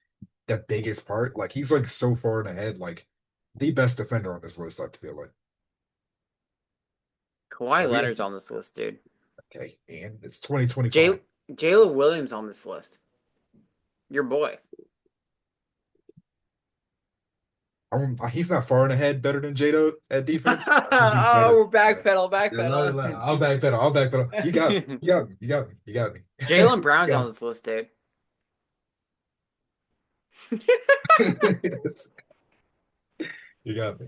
B: the biggest part. Like he's like so far in ahead, like the best defender on this list, I feel like.
A: Kawhi
B: Like,
A: Leonard's on this list, dude.
B: okay, and it's 2025.
A: Jay Jalen Williams on this list. Your boy.
B: He's not far in ahead better than Jado at defense. He's
A: Oh,
B: better.
A: we're backpedal,
B: Yeah,
A: backpedal.
B: I'll backpedal. I'll backpedal. You got me. You got me. You got me. You got me.
A: Jalen Brown's
B: You
A: on this list, dude.
B: got me. You got me.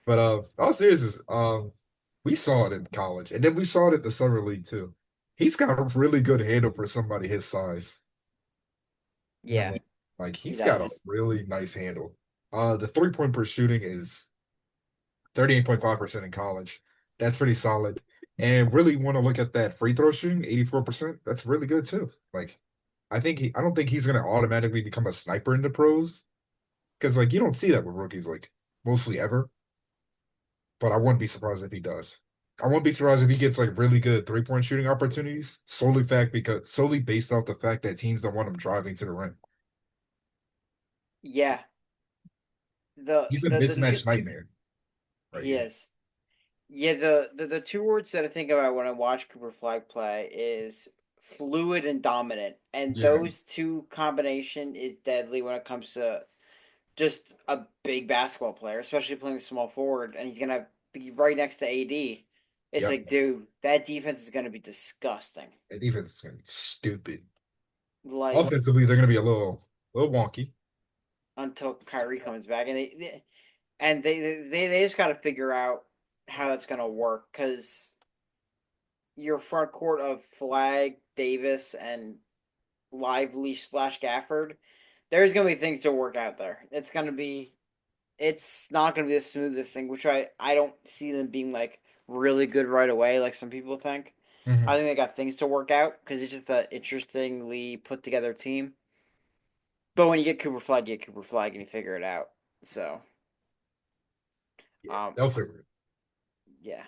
B: But all seriousness, we saw it in college, and then we saw it at the summer league too. He's got a really good handle for somebody his size. You
A: Yeah.
B: know, Like
A: He
B: he's got a
A: does.
B: really nice handle. The 3-point per shooting is 38.5% in college. That's pretty solid. And really want to look at that free throw shooting, 84%. That's really good too. Like I don't think he's gonna automatically become a sniper in the pros because like you don't see that with rookies like mostly ever. But I wouldn't be surprised if he does. I wouldn't be surprised if he gets like really good 3-point shooting opportunities solely based off the fact that teams don't want him driving to the rim.
A: Yeah. The
B: He's a
A: the the two,
B: mismatch nightmare right
A: he
B: here.
A: is. Yeah, the two words that I think about when I watch Cooper Flag play is fluid and dominant. And
B: Yeah,
A: those two combination is deadly when it comes to just a big basketball player, especially playing small forward, and he's gonna be right next to AD. It's
B: yep.
A: like, dude, that defense is gonna be disgusting.
B: That defense is gonna be stupid.
A: Like
B: Offensively, they're gonna be little wonky.
A: until Kyrie comes back, and they just got to figure out how that's gonna work because your front court of Flag, Davis, and Lively slash Gafford, there's gonna be things to work out there. It's not gonna be the smoothest thing, which I don't see them being like really good right away, like some people think. I
B: Hmm.
A: think they got things to work out because it's just an interestingly put together team. But when you get Cooper Flag, you get Cooper Flag, and you figure it out. So,
B: Yeah,
A: um,
B: they'll figure it.
A: yeah,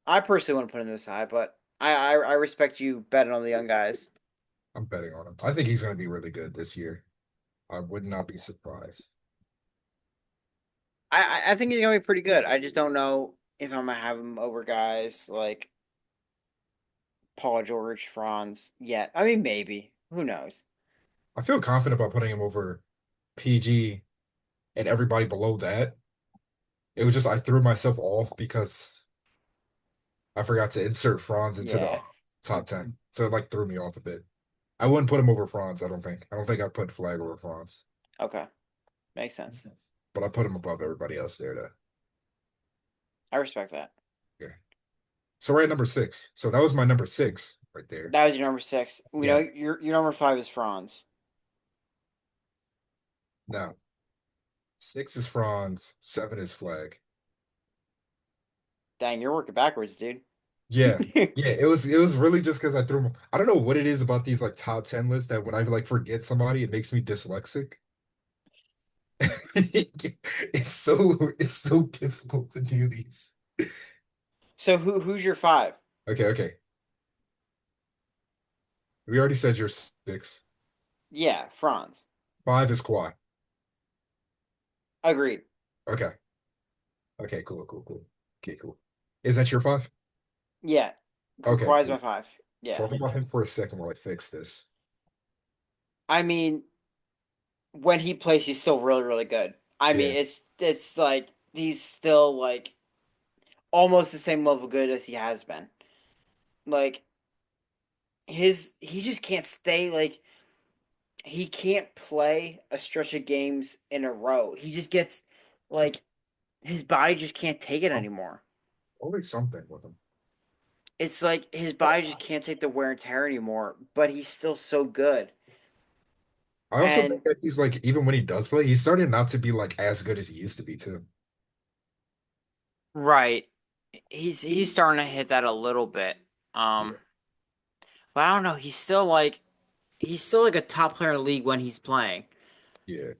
A: I personally want to put him this high, but I respect you betting on the young guys.
B: I'm betting on him. I think he's gonna be really good this year. I would not be surprised.
A: I think he's gonna be pretty good. I just don't know if I'm gonna have him over guys like Paul George, Franz yet. I mean, maybe. Who knows?
B: I feel confident about putting him over PG and everybody below that. It was just I threw myself off because I forgot to insert Franz into the
A: Yeah.
B: top 10. So it like threw me off a bit. I wouldn't put him over Franz, I don't think. I don't think I put Flag over Franz.
A: Okay. Makes sense.
B: But I put him above everybody else there to
A: I respect that.
B: yeah. So we're at number six. So that was my number six right there.
A: That was your number six. We know
B: Yeah.
A: your number five is Franz.
B: Now, six is Franz, seven is Flag.
A: Dang, you're working backwards, dude.
B: Yeah. Yeah, it was really just because I threw him. I don't know what it is about these like top 10 lists that when I like forget somebody, it makes me dyslexic. It's so difficult to do these.
A: So who's your five?
B: Okay, okay. We already said you're six.
A: Yeah, Franz.
B: Five is Kawhi.
A: Agreed.
B: Okay. Okay, cool, cool, cool. Okay, cool. Is that your five?
A: Yeah.
B: Okay,
A: Kawhi's my
B: cool.
A: five. Yeah.
B: Talk about him for a second while I fix this.
A: I mean, when he plays, he's still really, really good. I
B: Yeah.
A: mean, it's like he's still like almost the same level good as he has been. Like he just can't stay like he can't play a stretch of games in a row. He just gets like his body just can't take it
B: Oh,
A: anymore.
B: always something with him.
A: It's like his body just can't take the wear and tear anymore, but he's still so good.
B: I also
A: And
B: think that he's like, even when he does play, he's starting not to be like as good as he used to be too.
A: right, he's starting to hit that a little bit.
B: Yeah.
A: Um, but I don't know. He's still like a top player in the league when he's playing.
B: Yeah.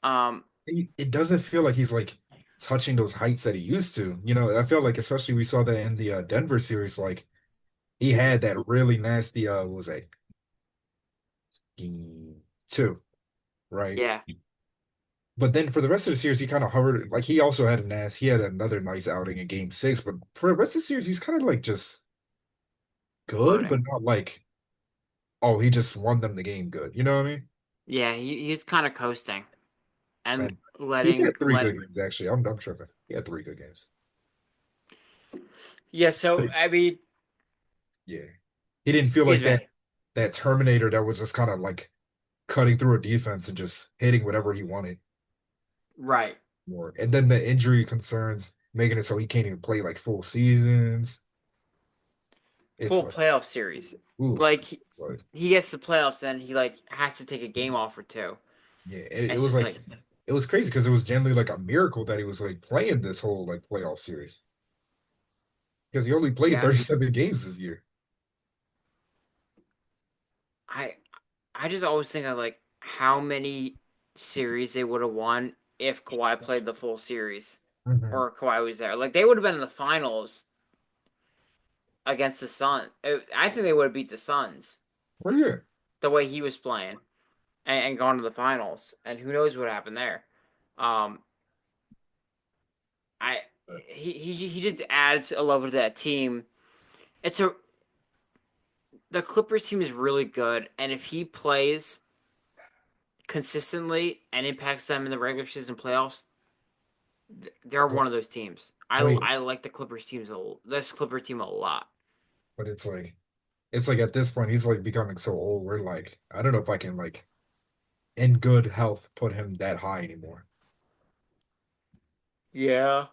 A: Um,
B: It doesn't feel like he's like touching those heights that he used to. I feel like especially we saw that in the Denver series, like he had that really nasty what was that? Game two, right?
A: yeah,
B: But then for the rest of the series, he kind of hovered. Like he had another nice outing in game six. But for the rest of the series, he's kind of like just good,
A: floating.
B: but not like, oh, he just won them the game good. You know what I mean?
A: Yeah, he's kind of coasting and
B: And he's
A: letting
B: had three
A: let.
B: good games actually. I'm tripping. He had three good games.
A: Yeah, so
B: But
A: I mean,
B: yeah, he didn't feel
A: excuse
B: like that
A: me.
B: that Terminator that was just kind of like cutting through a defense and just hitting whatever he wanted
A: Right,
B: more. And then the injury concerns making it so he can't even play like full seasons. It's
A: full
B: like,
A: playoff series.
B: oof.
A: Like
B: It's like,
A: he gets to playoffs, and he like has to take a game off or two.
B: Yeah, it
A: It's
B: was
A: just
B: like
A: like,
B: it was crazy because it was generally like a miracle that he was like playing this whole like playoff series because he only played
A: yeah,
B: 37 games this year.
A: I I just always think of like how many series they would have won if Kawhi played the full series
B: Hmm.
A: or Kawhi was there. Like they would have been in the finals against the Sun. I think they would have beat the Suns
B: Well, yeah,
A: the way he was playing and gone to the finals. And who knows what happened there. Um, I he just adds a level to that team. It's a The Clippers team is really good, and if he plays consistently and impacts them in the regular season playoffs, they're one of those teams.
B: I mean,
A: I like this Clipper team a lot.
B: but it's like at this point he's like becoming so old. We're like, I don't know if I can like in good health put him that high anymore.
A: Yeah.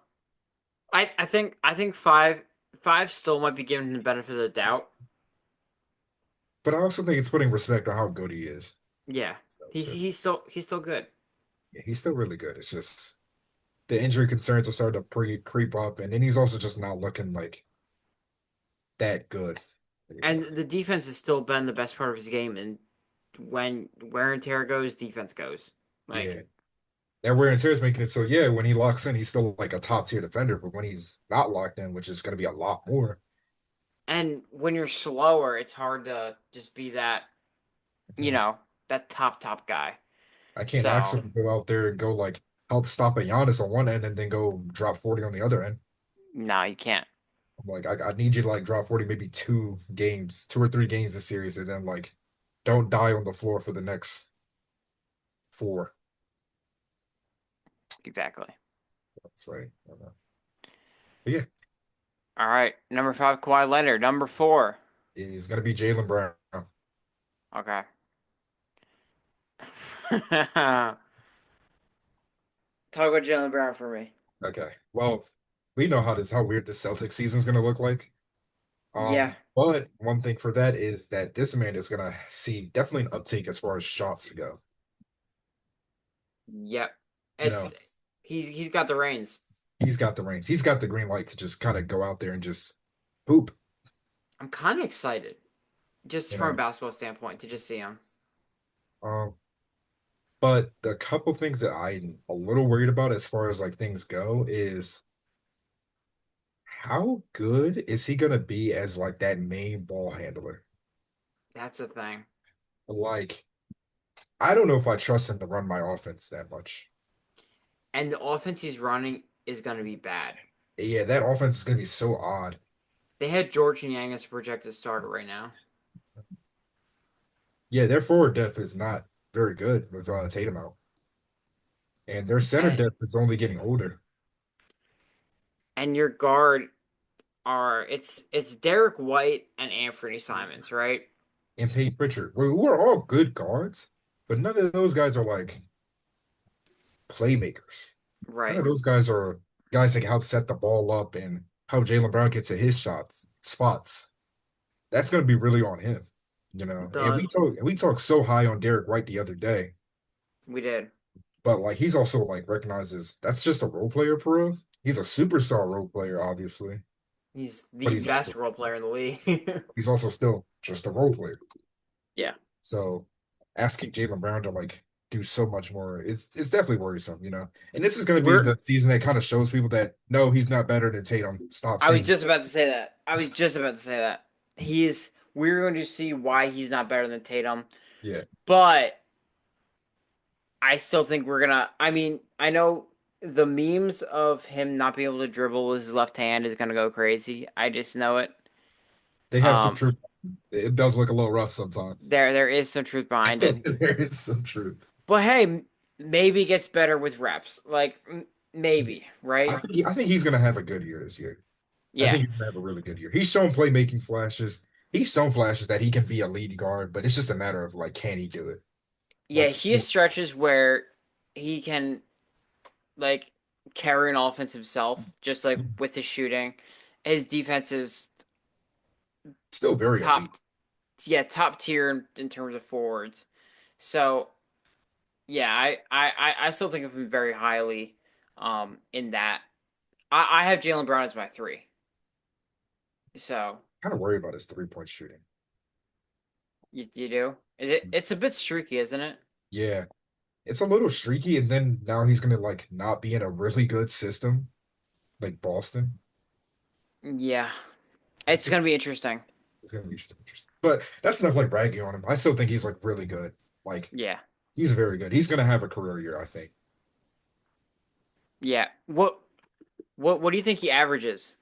A: I think five still might be giving him the benefit of the doubt.
B: But I also think it's putting respect on how good he is.
A: Yeah.
B: So,
A: He's still good.
B: yeah, he's still really good. It's just the injury concerns are starting to creep up, and then he's also just not looking like that good
A: And
B: anymore.
A: the defense has still been the best part of his game, and when wear and tear goes, defense goes. Like
B: Yeah, that wear and tear is making it so. Yeah, when he locks in, he's still like a top tier defender, but when he's not locked in, which is going to be a lot more,
A: and when you're slower, it's hard to just be that, you
B: mhm,
A: know, that top guy.
B: I can't
A: So,
B: actually go out there and go like help stop a Giannis on one end and then go drop 40 on the other end.
A: no, you can't.
B: I'm like, I need you to like drop 40, maybe 2 games, 2 or 3 games this series, and then like don't die on the floor for the next four.
A: Exactly.
B: That's like, I don't know. But yeah,
A: All right. Number five, Kawhi Leonard. Number four.
B: he's gonna be Jaylen Brown.
A: Okay. Talk about Jalen Brown for me.
B: Okay. Well, we know how weird the Celtics season's gonna look like.
A: Yeah.
B: But one thing for that is that this man is gonna see definitely an uptake as far as shots go.
A: Yep.
B: You
A: It's
B: know,
A: he's got the reins.
B: he's got the reins. He's got the green light to just kind of go out there and just hoop.
A: I'm kind of excited, just
B: You
A: from a
B: know,
A: basketball standpoint, to just see him.
B: um, but the couple things that I'm a little worried about as far as like things go is how good is he gonna be as like that main ball handler?
A: That's the thing.
B: Like, I don't know if I trust him to run my offense that much.
A: And the offense he's running is going to be bad.
B: Yeah, that offense is gonna be so odd.
A: They had George and Yang as a projected starter right now.
B: Yeah, their forward depth is not very good with Tatum out, and their center
A: And
B: depth is only getting older.
A: your guard are it's Derek White and Anthony Simons, right?
B: And Peyton Pritchard, who are all good guards, but none of those guys are like playmakers. None
A: Right.
B: of those guys are guys that can help set the ball up and help Jaylen Brown get to his spots. That's going to be really on him, you know. And
A: The
B: we talked so high on Derek White the other day,
A: we did.
B: but like he's also like recognizes that's just a role player for real. He's a superstar role player, obviously,
A: He's
B: but
A: the best role player in the league.
B: he's also still just a role player.
A: Yeah.
B: So asking Jaylen Brown to like do so much more, it's definitely worrisome, you know. And this is going to be
A: We're
B: the season that kind of shows people that no, he's not better than Tatum. Stop
A: I was
B: saying
A: just about to say that. I was just about to say that. We're going to see why he's not better than Tatum,
B: yeah.
A: but I still think we're gonna. I mean, I know the memes of him not being able to dribble with his left hand is gonna go crazy. I just know it.
B: They have some
A: Um,
B: truth. It does look a little rough sometimes.
A: there is some truth behind it,
B: There is some truth.
A: but hey, maybe it gets better with reps. Like maybe, right?
B: I think he's gonna have a good year this year. I
A: Yeah,
B: think he's gonna have a really good year. He's shown playmaking flashes. He's shown flashes that he can be a lead guard, but it's just a matter of like, can he do it?
A: yeah.
B: Like,
A: He has stretches where he can like carry an offense himself, just like with his shooting. His defense is
B: still very
A: top,
B: elite.
A: yeah, top tier in terms of forwards. So Yeah, I still think of him very highly. In that I have Jalen Brown as my three. So
B: Kind of worry about his 3-point shooting.
A: you do? Is it? It's a bit streaky, isn't it?
B: Yeah, it's a little streaky, and then now he's gonna like not be in a really good system like Boston.
A: Yeah, it's
B: It's,
A: gonna be interesting.
B: it's gonna be interesting. But that's enough like bragging on him. I still think he's like really good. Like
A: Yeah,
B: he's very good. He's gonna have a career year, I think.
A: yeah. What do you think he averages?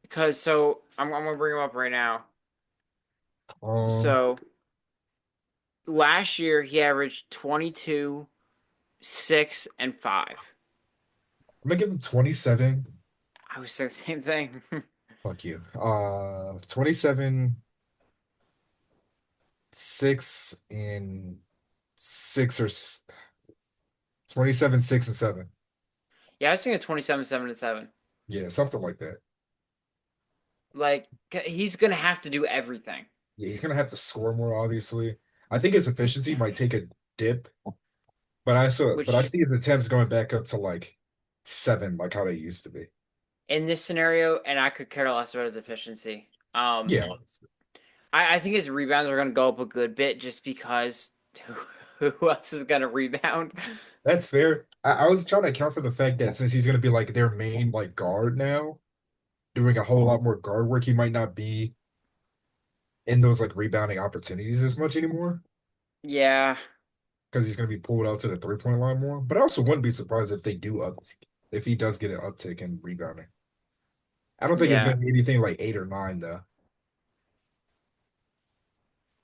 A: Because I'm gonna bring him up right now.
B: Um,
A: So last year he averaged 22, 6, and 5.
B: I'm gonna give him 27.
A: I was saying the same thing.
B: Fuck you. 27, 6, and 6 or 27, 6 and 7.
A: Yeah, I was thinking 27, 7, and 7.
B: Yeah, something like that.
A: Like he's gonna have to do everything.
B: Yeah, he's gonna have to score more, obviously. I think his efficiency might take a dip, but I
A: Which
B: see his attempts going back up to like 7, like how they used to be.
A: in this scenario, and I could care less about his efficiency.
B: Yeah,
A: I think his rebounds are gonna go up a good bit just because who else is gonna rebound?
B: that's fair. I was trying to account for the fact that since he's gonna be like their main like guard now, doing a whole lot more guard work, he might not be in those like rebounding opportunities as much anymore
A: Yeah,
B: because he's gonna be pulled out to the 3-point line more. But I also wouldn't be surprised if they do up if he does get an uptick in rebounding. I don't think it's
A: yeah,
B: gonna be anything like 8 or 9 though.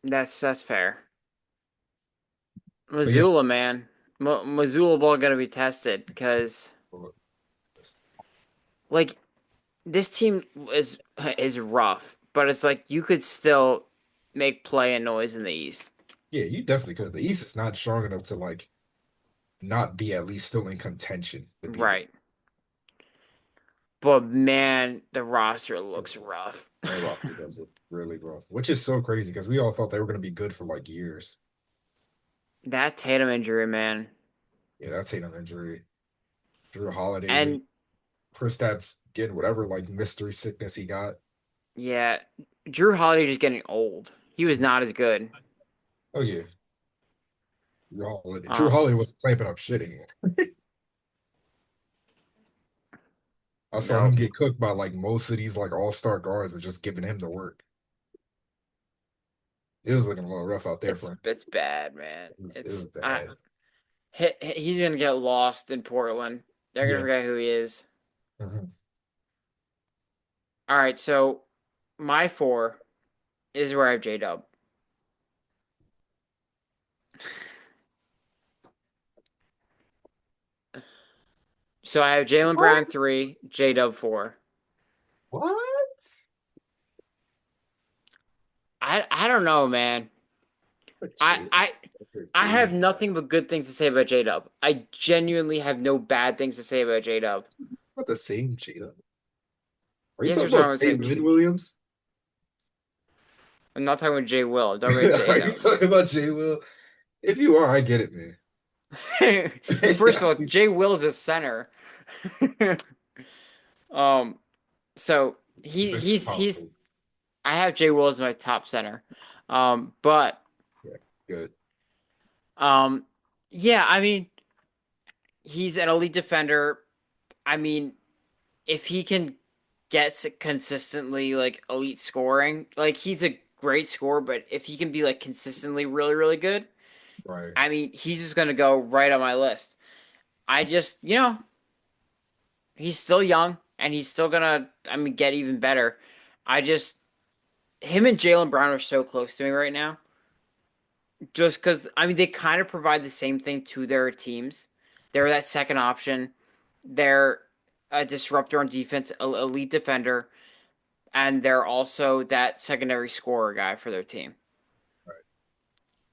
A: that's fair.
B: But yeah,
A: Missoula, man, Missoula ball gonna be tested because like this team is rough, but it's like you could still make play and noise in the East.
B: yeah, you definitely could. The East is not strong enough to like not be at least still in contention to beat it.
A: Right. But man, the roster looks rough.
B: Their roster does look really rough, which is so crazy because we all thought they were gonna be good for like years.
A: That Tatum injury, man.
B: Yeah, that Tatum injury, Drew Holiday,
A: And
B: Kristaps getting whatever like mystery sickness he got.
A: yeah, Drew Holiday just getting old. He was not as good.
B: Oh yeah, Drew Holiday. Drew
A: Um,
B: Holiday wasn't clamping up shit anymore. I saw him
A: no,
B: get cooked by like most of these like all-star guards were just giving him the work. It was looking a little rough out there for him.
A: it's bad, man.
B: It was
A: It's
B: bad.
A: he's gonna get lost in Portland. They're gonna
B: Yeah.
A: forget who he is.
B: Mhm.
A: All right, so my four is where I have J Dub. So I have Jalen
B: What?
A: Brown 3, J Dub 4.
B: What?
A: I don't know, man. I
B: Shit.
A: I
B: Okay,
A: I have
B: three.
A: nothing but good things to say about J Dub. I genuinely have no bad things to say about J Dub.
B: Not the same Jada. Are you
A: Yes,
B: talking
A: we're talking
B: about
A: about the same.
B: Jalen Williams?
A: I'm not talking about J Will. I'm talking about J
B: Are you
A: Dub.
B: talking about J Will? If you are, I get it, man.
A: First of all, J Will's a center. um, so he
B: Mr.
A: he's
B: Powerful.
A: I have J Will as my top center. But
B: Yeah, good.
A: um, yeah, I mean he's an elite defender. I mean, if he can get consistently like elite scoring, like he's a great scorer, but if he can be like consistently really really good,
B: Right.
A: I mean he's just gonna go right on my list. I just he's still young and he's still gonna I mean get even better. I just him and Jalen Brown are so close to me right now. Just because I mean they kind of provide the same thing to their teams. They're that second option. They're a disruptor on defense, elite defender, and they're also that secondary scorer guy for their team.
B: Right.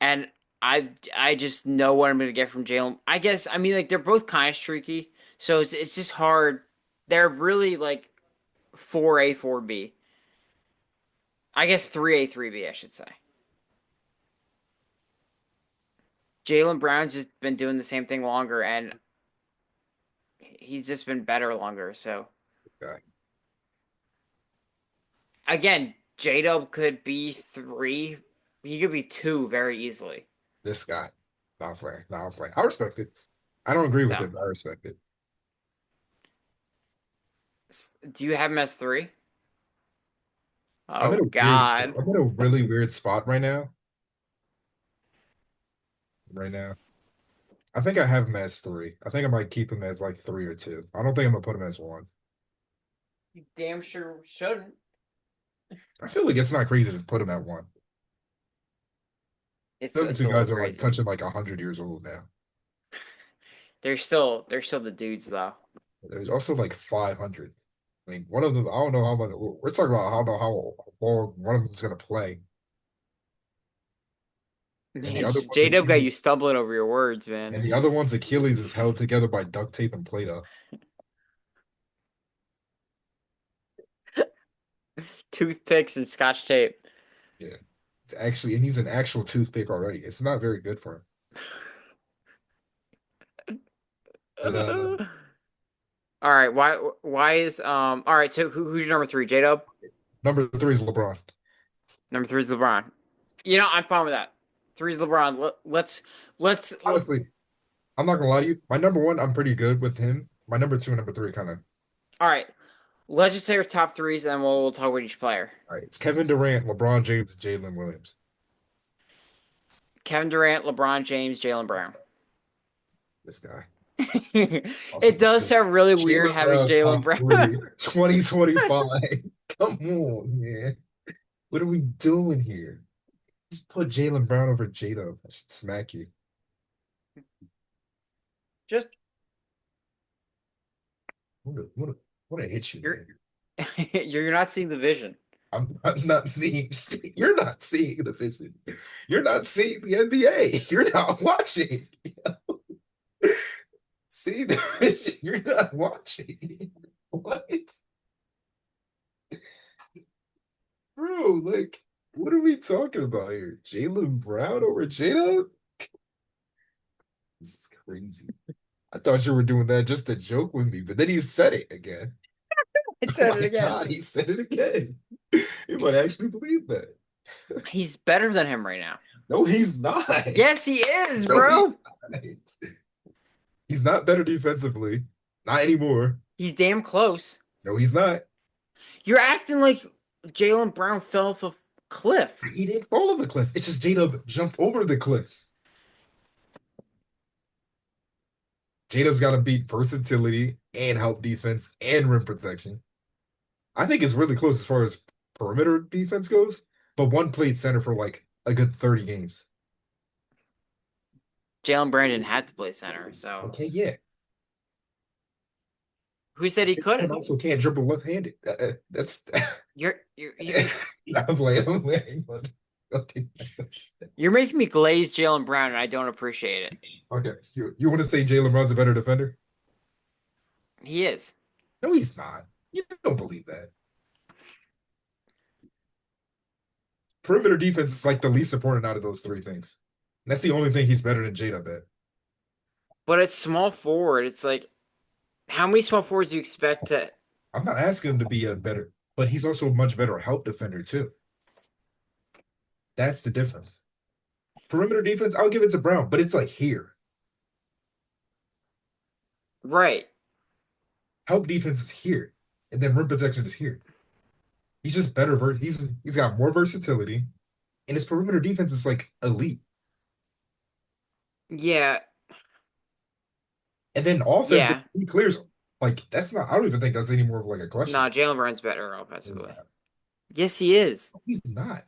A: And I just know what I'm gonna get from Jalen. I guess I mean like they're both kind of streaky, so it's just hard. They're really like 4A 4B. I guess 3A 3B I should say. Jaylen Brown's just been doing the same thing longer, and he's just been better longer. So
B: Guy.
A: again, J-Dub could be three. He could be two very easily.
B: This guy. Not playing. Not playing. I respect it. I don't agree with
A: No.
B: it, but I respect it.
A: Do you have him as three?
B: I'm in
A: Oh
B: a weird
A: God.
B: I'm in a really weird spot right now. Right now. I think I have him as three. I think I might keep him as like three or two. I don't think I'm gonna put him as one.
A: You damn sure shouldn't.
B: I feel like it's not crazy to put him at one. Those
A: It's
B: two
A: a little
B: guys are like
A: crazy.
B: touching like 100 years old now.
A: They're still the dudes though.
B: There's also like 500. I mean, one of them, I don't know how much, we're talking about how long one of them is going to play. And the
A: Man,
B: other one's
A: J-Dub got
B: Achilles,
A: you stumbling over your words, man.
B: and the other one's Achilles is held together by duct tape and Play-Doh.
A: Toothpicks and scotch tape.
B: Yeah. It's actually, and he's an actual toothpick already. It's not very good for him. But
A: All right, why is all right, so who's your number three? J-Dub?
B: number three is LeBron.
A: Number three is LeBron. You know, I'm fine with that. Three's LeBron. Let's
B: Honestly, I'm not gonna lie to you. My number one, I'm pretty good with him. My number two and number three kind of,
A: all right. Let's just say our top threes and we'll talk about each player.
B: all right. It's Kevin Durant, LeBron James, and Jalen Williams.
A: Kevin Durant, LeBron James, Jaylen Brown.
B: This guy.
A: It does sound really weird
B: Jalen
A: having
B: Brown
A: Jaylen
B: top
A: Brown.
B: three, 2025. Come on, man. What are we doing here? Just put Jalen Brown over Jado. I should smack you.
A: Just
B: What a hit you,
A: you're
B: man.
A: you're not seeing the vision.
B: I'm not seeing. You're not seeing the vision. You're not seeing the NBA. You're not watching. See the vision. You're not watching. What? Bro, like, what are we talking about here? Jalen Brown over Jada? This is crazy. I thought you were doing that just to joke with me, but then you said it again.
A: I
B: Oh
A: said it
B: my
A: again.
B: God, he said it again. You might actually believe that.
A: He's better than him right now.
B: No, he's not.
A: Yes, he is,
B: No, he's
A: bro.
B: not. He's not better defensively. Not anymore.
A: He's damn close.
B: No, he's not.
A: You're acting like Jaylen Brown fell off a cliff.
B: He didn't fall off a cliff. It's just Jada jumped over the cliff. Jada's got to beat versatility and help defense and rim protection. I think it's really close as far as perimeter defense goes, but one played center for like a good 30 games.
A: Jaylen Brown didn't have to play center, so
B: Okay, yeah.
A: who said he
B: And
A: couldn't?
B: also can't dribble left-handed. That's
A: You're
B: I'm playing. I'm playing. Okay.
A: you're making me glaze Jaylen Brown, and I don't appreciate it.
B: Okay. You want to say Jalen Brown's a better defender?
A: He is.
B: No, he's not. You don't believe that. Perimeter defense is like the least important out of those three things. And that's the only thing he's better than Jada at.
A: But it's small forward. It's like, how many small forwards do you expect to?
B: I'm not asking him to be a better, but he's also a much better help defender too. That's the difference. Perimeter defense, I'll give it to Brown, but it's like here.
A: Right.
B: Help defense is here, and then rim protection is here. He's just better. He's got more versatility, and his perimeter defense is like elite.
A: Yeah.
B: And then offense,
A: Yeah.
B: he clears them. Like that's not. I don't even think that's any more of like a question.
A: Nah, Jaylen Brown's better offensively.
B: He's
A: Yes, he is.
B: not.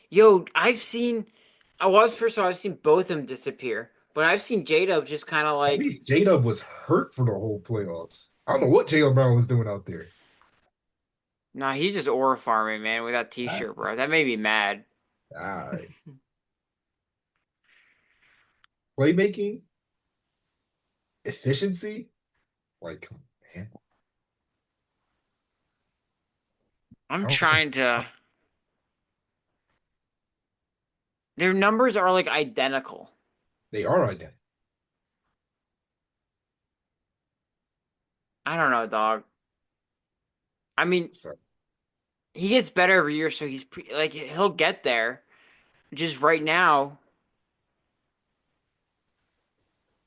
A: Yo, I've seen. Well, first of all, I've seen both of them disappear, but I've seen J-Dub just kind of
B: At
A: like,
B: least J-Dub was hurt for the whole playoffs. I don't know what Jalen Brown was doing out there.
A: nah, he's just aura farming, man, with that
B: Ah,
A: T-shirt, bro. That made me mad.
B: all right. Playmaking, efficiency, like man, I
A: I'm
B: don't think
A: trying to. Their numbers are like identical.
B: They are identical.
A: I don't know, dog. I mean,
B: So,
A: he gets better every year, so like he'll get there. Just right now,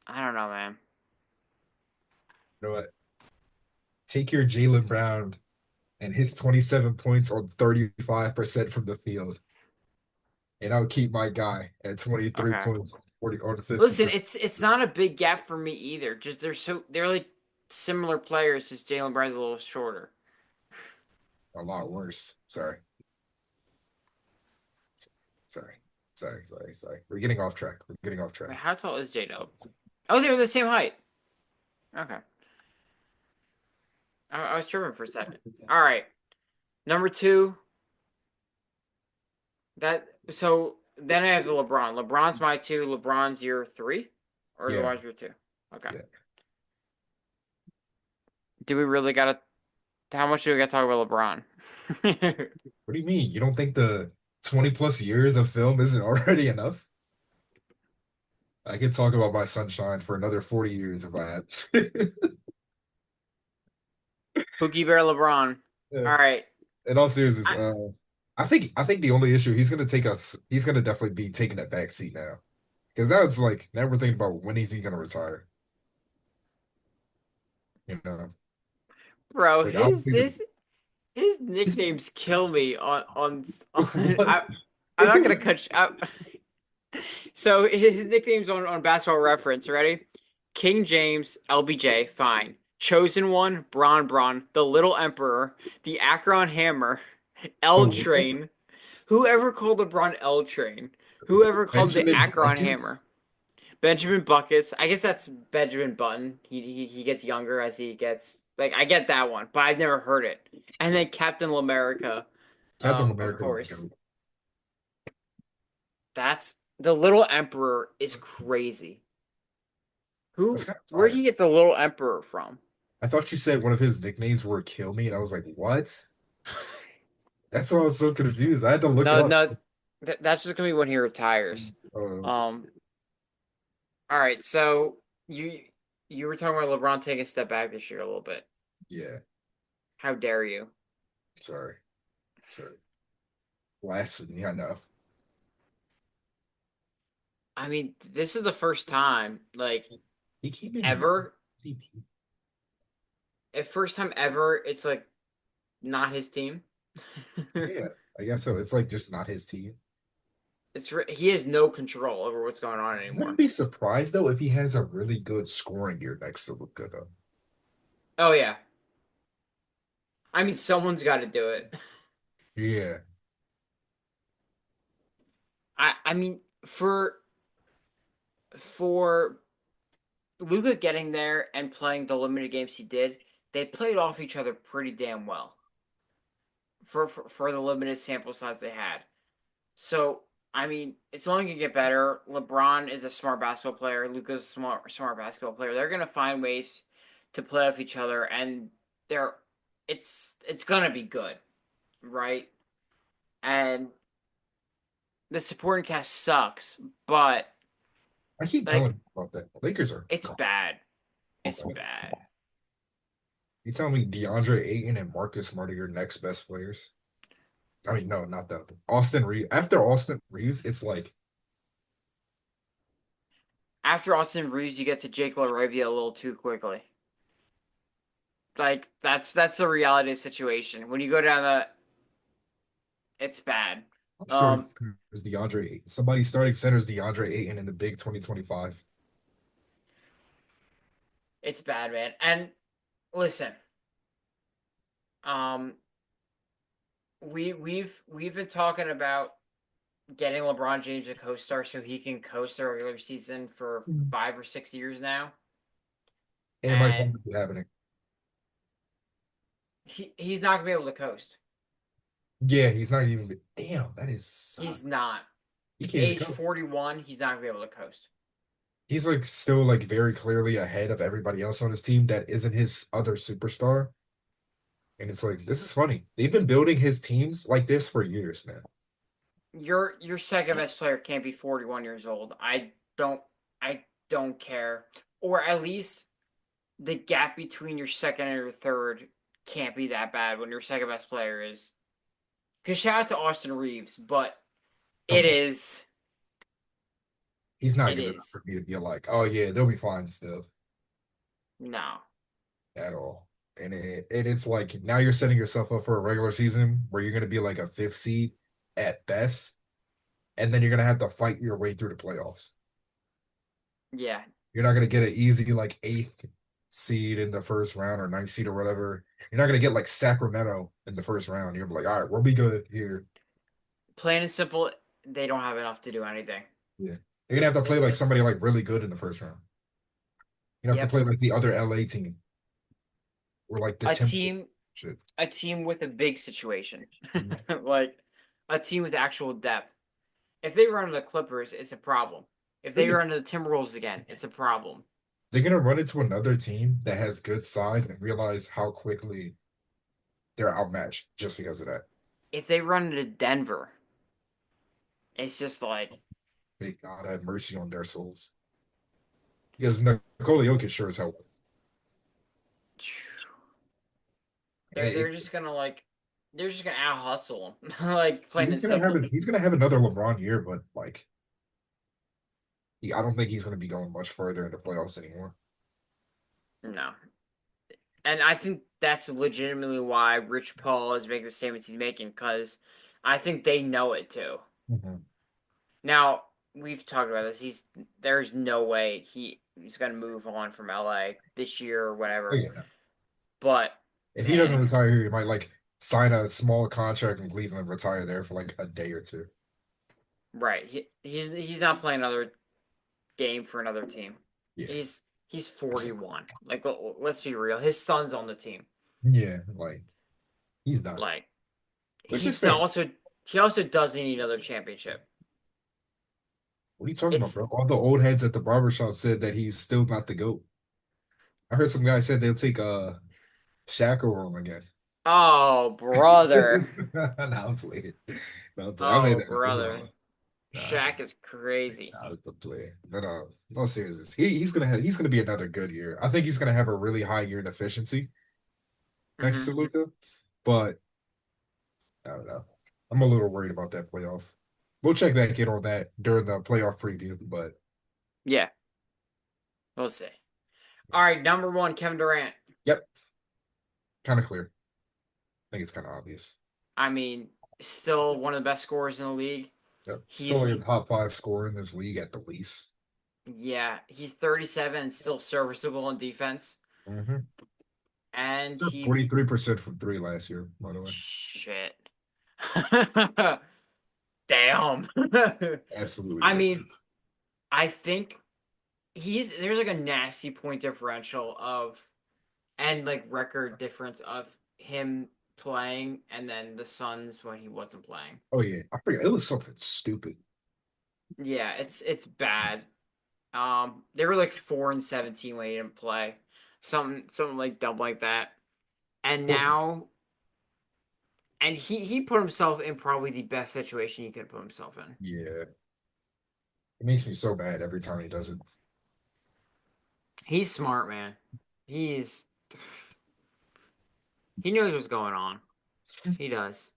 A: I don't know, man.
B: you know what? Take your Jaylen Brown and his 27 points on 35% from the field, and I'll keep my guy at 23
A: Okay.
B: points on 40 on
A: Listen,
B: 50%.
A: it's not a big gap for me either. Just they're like similar players. Just Jalen Brown's a little shorter.
B: A lot worse. Sorry, sorry. We're getting off track. We're getting off
A: Wait,
B: track.
A: how tall is J Dub? Oh, they're the same height. Okay, I was tripping for a second. All right, number two. That so then I have the LeBron. LeBron's my two. LeBron's your three, or
B: Yeah,
A: LeBron's your two. Okay.
B: yeah.
A: Do we really gotta? How much do we gotta talk about LeBron?
B: What do you mean? You don't think the 20 plus years of film isn't already enough? I could talk about my sunshine for another 40 years if I had.
A: Pookie Bear LeBron.
B: Yeah.
A: All right.
B: In all seriousness,
A: I,
B: I think the only issue he's gonna definitely be taking that back seat now. Because now it's like now we're thinking about when is he gonna retire? You know,
A: bro,
B: like I don't
A: his
B: think that
A: this his nicknames kill me on
B: what
A: I'm not gonna cut you. So his nicknames on Basketball Reference. Ready? King James, LBJ, fine. Chosen One, Bron, the Little Emperor, the Akron Hammer, L
B: the
A: Train. Whoever called LeBron L Train? Whoever called the
B: Benjamin
A: Akron
B: Buckets?
A: Hammer? Benjamin Buckets. I guess that's Benjamin Button. He gets younger as he gets like I get that one, but I've never heard it. And then Captain L'America,
B: Captain
A: of
B: America is the
A: course.
B: goat.
A: That's the Little Emperor is crazy.
B: That's
A: Who?
B: kind of
A: Where'd
B: fire.
A: he get the Little Emperor from?
B: I thought you said one of his nicknames were Kill Me, and I was like, what? That's why I was so confused. I had to look it
A: No,
B: up.
A: no, that's just gonna be when he retires.
B: Uh,
A: Um. All right, so you you were talking about LeBron taking a step back this year a little bit.
B: yeah,
A: How dare you?
B: sorry. Sorry. Blasphemy, I know.
A: I mean, this is the first time, like
B: He came in
A: ever,
B: MVP.
A: first time ever, it's like not his team.
B: Yeah, I guess so. It's like just not his team.
A: He has no control over what's going on
B: Wouldn't
A: anymore.
B: be surprised though if he has a really good scoring year next to Luka though.
A: Oh yeah, I mean, someone's got to do it.
B: Yeah.
A: I mean, for Luca getting there and playing the limited games he did, they played off each other pretty damn well for the limited sample size they had. So I mean, it's only gonna get better. LeBron is a smart basketball player. Luca's a smart basketball player. They're gonna find ways to play off each other, and they're it's gonna be good, right? And the supporting cast sucks, but
B: I keep telling
A: like
B: you about that. Lakers are
A: it's bad. It's
B: awful.
A: bad.
B: You tell me DeAndre Ayton and Marcus Smart are your next best players? I mean, no, not that. Austin Reeves. After Austin Reeves, it's like,
A: After Austin Reeves, you get to Jake LaRavia a little too quickly. Like that's the reality of the situation. When you go down it's bad.
B: I'm starting
A: Um,
B: is DeAndre Ayton. Somebody starting center is DeAndre Ayton in the big 2025.
A: it's bad, man. And listen, um, we've been talking about getting LeBron James a co-star so he can coast the regular season for
B: Mm.
A: 5 or 6 years now,
B: And it might
A: and
B: finally be happening.
A: he's not gonna be able to coast.
B: Yeah, he's not even. Damn, that is suck.
A: He's not.
B: He can't even
A: Age
B: coach.
A: 41, he's not gonna be able to coast.
B: He's like still like very clearly ahead of everybody else on his team that isn't his other superstar. And it's like, this is funny. They've been building his teams like this for years now.
A: your second best player can't be 41 years old. Don't I don't care. Or at least the gap between your second and your third can't be that bad when your second best player is. Because shout out to Austin Reeves, but it
B: Come on.
A: is.
B: He's not
A: It
B: good enough
A: is.
B: for me to be like, oh yeah, they'll be fine still
A: No.
B: at all. And it's like now you're setting yourself up for a regular season where you're gonna be like a fifth seed at best, and then you're gonna have to fight your way through the playoffs.
A: Yeah.
B: You're not gonna get an easy like eighth seed in the first round or ninth seed or whatever. You're not gonna get like Sacramento in the first round. You're like, all right, we'll be good here.
A: Plain and simple, they don't have enough to do anything.
B: Yeah. You're gonna have to play like
A: It's
B: somebody like really good in the first round. You have to
A: yep.
B: play like the other LA team or like the
A: A
B: Timberwolves
A: team
B: shit.
A: a team with a big situation.
B: Mhm.
A: Like a team with actual depth. If they run into the Clippers, it's a problem. If
B: They're
A: they
B: gonna,
A: run into the Timberwolves again, it's a problem.
B: they're gonna run into another team that has good size and realize how quickly they're outmatched just because of that.
A: If they run into Denver, it's just like
B: May God have mercy on their souls. Because Nikola Jokic sure as hell.
A: they're
B: It,
A: just gonna they're just gonna out hustle them. Like plain and simple.
B: he's gonna have another LeBron year, but like I don't think he's gonna be going much further in the playoffs anymore.
A: No. And I think that's legitimately why Rich Paul is making the statements he's making, because I think they know it too.
B: Mhm.
A: Now, we've talked about this. There's no way he's gonna move on from LA this year or
B: Oh
A: whatever.
B: yeah.
A: But
B: If he doesn't
A: man,
B: retire here, he might like sign a small contract in Cleveland, retire there for like a day or two.
A: right. He's not playing another game for another team.
B: Yeah.
A: He's 41. Like let's be real. His son's on the team.
B: Yeah, like he's done.
A: Like
B: Which is
A: he
B: fair.
A: also he also doesn't need another championship.
B: What are you talking about,
A: It's
B: bro? All the old heads at the barbershop said that he's still not the GOAT. I heard some guy said they'll take Shaq over him again.
A: oh brother.
B: Nah, I'm playing. No, I'm playing. I made
A: Oh
B: that.
A: brother.
B: Nah, it's
A: Shaq is crazy.
B: not the play. But no seriousness. He's gonna be another good year. I think he's gonna have a really high year in efficiency next
A: Hmm.
B: to Luca. But I don't know. I'm a little worried about that playoff. We'll check back in on that during the playoff preview, but
A: Yeah, we'll see. All right, number one, Kevin Durant.
B: yep, kind of clear. I think it's kind of obvious.
A: I mean, still one of the best scorers in the league.
B: Yep. Still
A: He's
B: like a top five scorer in this league at the least.
A: yeah, he's 37 and still serviceable in defense.
B: Mm-hmm.
A: And he
B: 43% from three last year, by the way.
A: shit. Damn.
B: Absolutely
A: I mean,
B: ridiculous.
A: I think he's there's like a nasty point differential of and like record difference of him playing and then the Suns when he wasn't playing.
B: Oh yeah, I forgot. It was something stupid.
A: Yeah, it's bad. They were like 4-17 when he didn't play, something like dumb like that. And
B: Well,
A: now, and he put himself in probably the best situation he could put himself in.
B: yeah, it makes me so bad every time he does it.
A: He's smart, man. He's he knows what's going on. He does,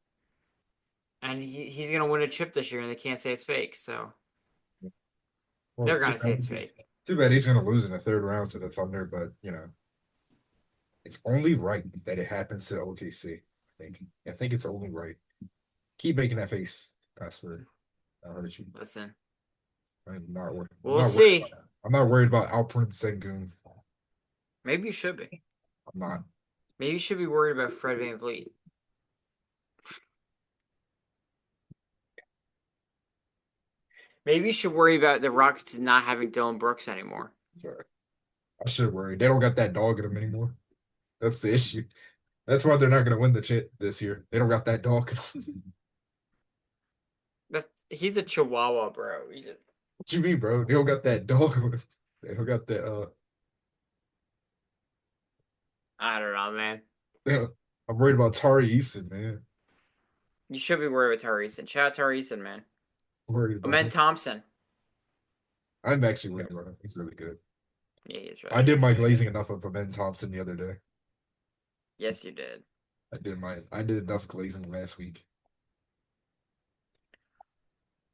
A: and he's gonna win a chip this year, and they can't say it's fake. So
B: Well,
A: they're gonna say it's fake.
B: too bad he's gonna lose in the third round to the Thunder, but it's only right that it happens to OKC. I think it's only right. Keep making that face. I swear, I hurt you.
A: Listen,
B: I'm not worried. I'm
A: we'll
B: not worried about
A: see.
B: that. I'm not worried about Alperen Sengun.
A: Maybe you should be.
B: I'm not.
A: Maybe you should be worried about Fred VanVleet. Maybe you should worry about the Rockets not having Dylan Brooks anymore.
B: Sorry. I should worry. They don't got that dog in them anymore. That's the issue. That's why they're not going to win the chip this year. They don't got that dog.
A: He's a Chihuahua, bro.
B: What you mean, bro? They don't got that dog. They don't got that.
A: I don't know, man.
B: I'm worried about Tari Eason, man.
A: You should be worried about Tari Eason. Shout out Tari Eason, man.
B: Worried about
A: Amen
B: him.
A: Thompson.
B: I'm actually worried about him. He's really good.
A: Yeah, he's
B: I
A: really
B: did
A: good.
B: my glazing enough of Ben Thompson the other day.
A: Yes, you did.
B: I did enough glazing last week.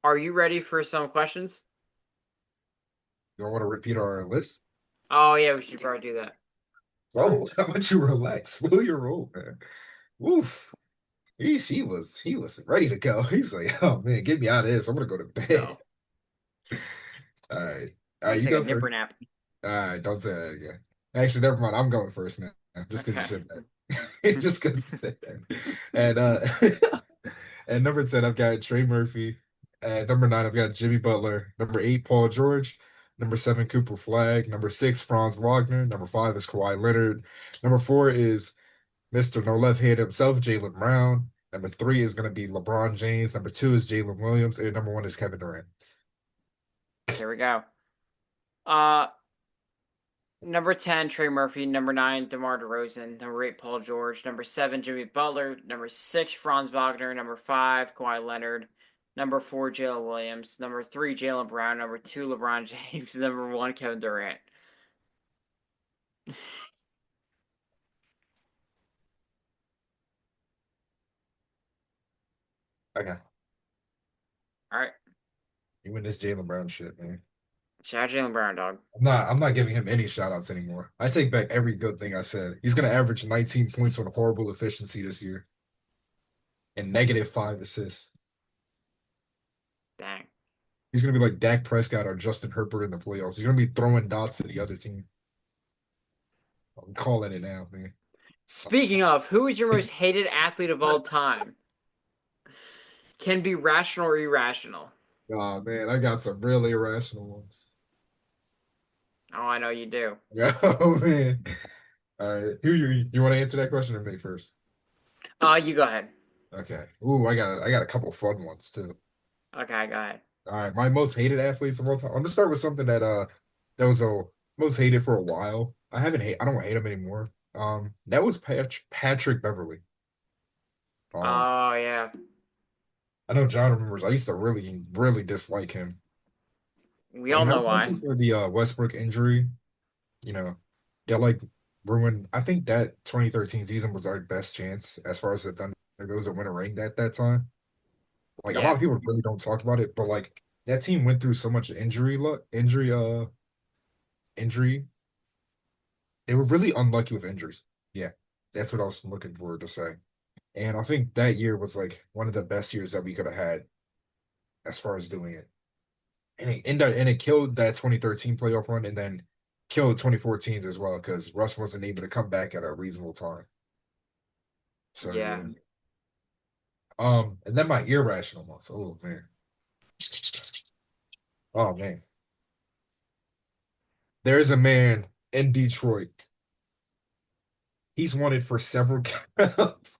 A: Are you ready for some questions?
B: You want to repeat our list?
A: Oh yeah, we should probably do that.
B: Oh, how about you relax? Slow your roll, man. Woof. He was ready to go. He's like, oh man, get me out of this. I'm gonna go to bed.
A: No,
B: All right. All
A: I'm
B: right,
A: gonna
B: you
A: take a
B: go
A: nipper
B: first.
A: nap.
B: All right, don't say that again. Actually, never mind. I'm going first now. Just because you
A: Okay.
B: said that. Just because you said that. And and number 10, I've got Trey Murphy. At number 9, I've got Jimmy Butler. Number 8, Paul George. Number 7, Cooper Flag. Number 6, Franz Wagner. Number 5 is Kawhi Leonard. Number 4 is Mr. No Left Hand himself, Jaylen Brown. Number 3 is going to be LeBron James. Number 2 is Jalen Williams. And number 1 is Kevin Durant.
A: Here we go. Uh, Number 10, Trey Murphy. Number 9, DeMar DeRozan. Number 8, Paul George. Number 7, Jimmy Butler. Number 6, Franz Wagner. Number 5, Kawhi Leonard. Number 4, Jalen Williams. Number 3, Jalen Brown. Number 2, LeBron James. Number 1, Kevin Durant.
B: Okay.
A: All right.
B: You win this Jaylen Brown shit, man.
A: Shout out Jalen Brown, dog.
B: I'm not giving him any shout outs anymore. I take back every good thing I said. He's gonna average 19 points on horrible efficiency this year and -5 assists.
A: Dang.
B: He's gonna be like Dak Prescott or Justin Herbert in the playoffs. He's gonna be throwing dots to the other team. I'm calling it now, man.
A: Speaking of, who is your most hated athlete of all time? Can be rational or irrational.
B: Oh man, I got some really irrational ones.
A: Oh, I know you do.
B: Oh man. All right. Who you want to answer that question or me first?
A: You go ahead.
B: Okay. Ooh, I got a couple fun ones too.
A: Okay, go ahead.
B: All right, my most hated athletes of all time. I'm gonna start with something that was most hated for a while. I don't hate him anymore. That was Patrick Beverly. Um,
A: Oh, yeah.
B: I know John remembers. I used to really dislike him,
A: We all
B: and that
A: know
B: was mostly
A: why.
B: for the Westbrook injury. You know, that like ruined. I think that 2013 season was our best chance as far as the Thunder goes to win a ring that time. Like a lot
A: Yeah.
B: of people really don't talk about it, but like that team went through so much injury. They were really unlucky with injuries. Yeah, that's what I was looking for to say. And I think that year was like one of the best years that we could have had as far as doing it. And it killed that 2013 playoff run and then killed 2014's as well because Russ wasn't able to come back at a reasonable time. So
A: Yeah.
B: yeah. And then my irrational ones. Oh man. Oh man. There's a man in Detroit. He's wanted for several counts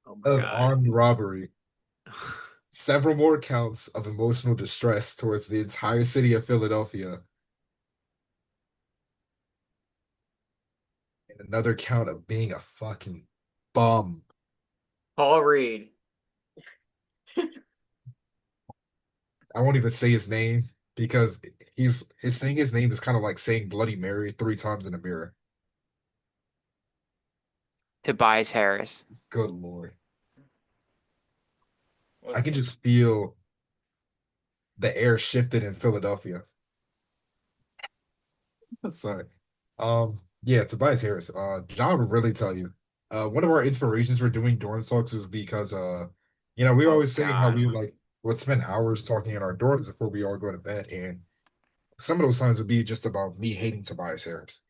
A: Oh my
B: of
A: God.
B: armed robbery, several more counts of emotional distress towards the entire city of Philadelphia, and another count of being a fucking bum.
A: Paul Reed.
B: I won't even say his name because his saying his name is kind of like saying Bloody Mary 3 times in a mirror.
A: Tobias Harris.
B: Good Lord. I can
A: Listen.
B: just feel the air shifted in Philadelphia. I'm sorry. Yeah, Tobias Harris. John would really tell you. One of our inspirations for doing dorm talks was because we were
A: Oh
B: always saying how
A: God.
B: we like would spend hours talking in our dorms before we all go to bed, and some of those times would be just about me hating Tobias Harris.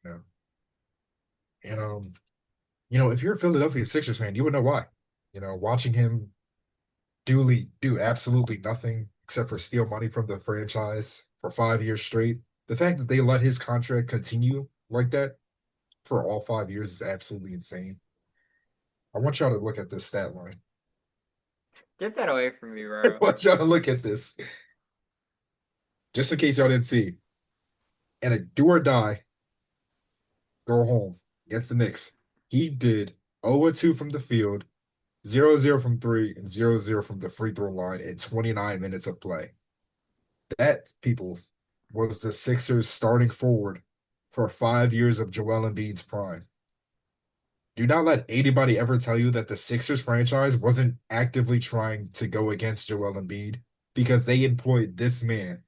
B: And if you're a Philadelphia Sixers fan, you would know why. Watching him do absolutely nothing except for steal money from the franchise for 5 years straight. The fact that they let his contract continue like that for all 5 years is absolutely insane. I want y'all to look at this stat line.
A: Get that away from me,
B: I
A: bro.
B: want y'all to look at this, just in case y'all didn't see. And a do or die, go home against the Knicks. He did 0-2 from the field, 0-0 from three and 0-0 from the free throw line in 29 minutes of play. That, people, was the Sixers starting forward for 5 years of Joel Embiid's prime. Do not let anybody ever tell you that the Sixers franchise wasn't actively trying to go against Joel Embiid because they employed this man.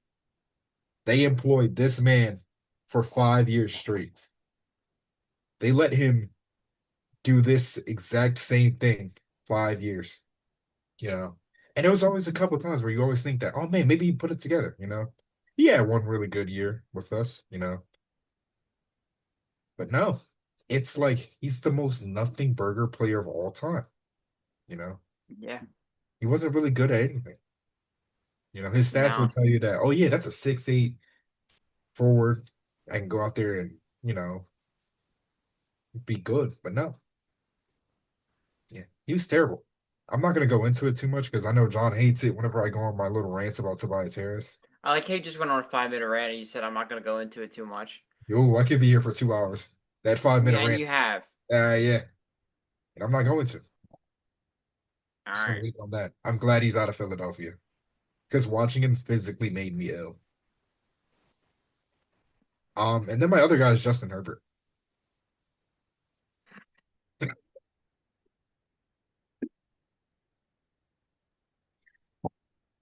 B: They employed this man for 5 years straight. They let him do this exact same thing 5 years, you know. And there was always a couple of times where you always think that, oh man, maybe he put it together, you know. He had one really good year with us, you know. But no, it's like he's the most nothing burger player of all time, you know.
A: Yeah.
B: He wasn't really good at anything. You know, his stats will
A: No.
B: tell you that, oh yeah, that's a 6'8" forward. I can go out there and, you know, be good. But no, yeah, he was terrible. I'm not gonna go into it too much because I know John hates it whenever I go on my little rants about Tobias Harris.
A: I like how you just went on a 5 minute rant and you said I'm not gonna go into it too much.
B: Yo, I could be here for 2 hours. That 5 minute
A: Yeah, and
B: rant.
A: you have.
B: Yeah. And I'm not going to.
A: All
B: Just gonna
A: right.
B: leave it on that. I'm glad he's out of Philadelphia. Because watching him physically made me ill. And then my other guy is Justin Herbert.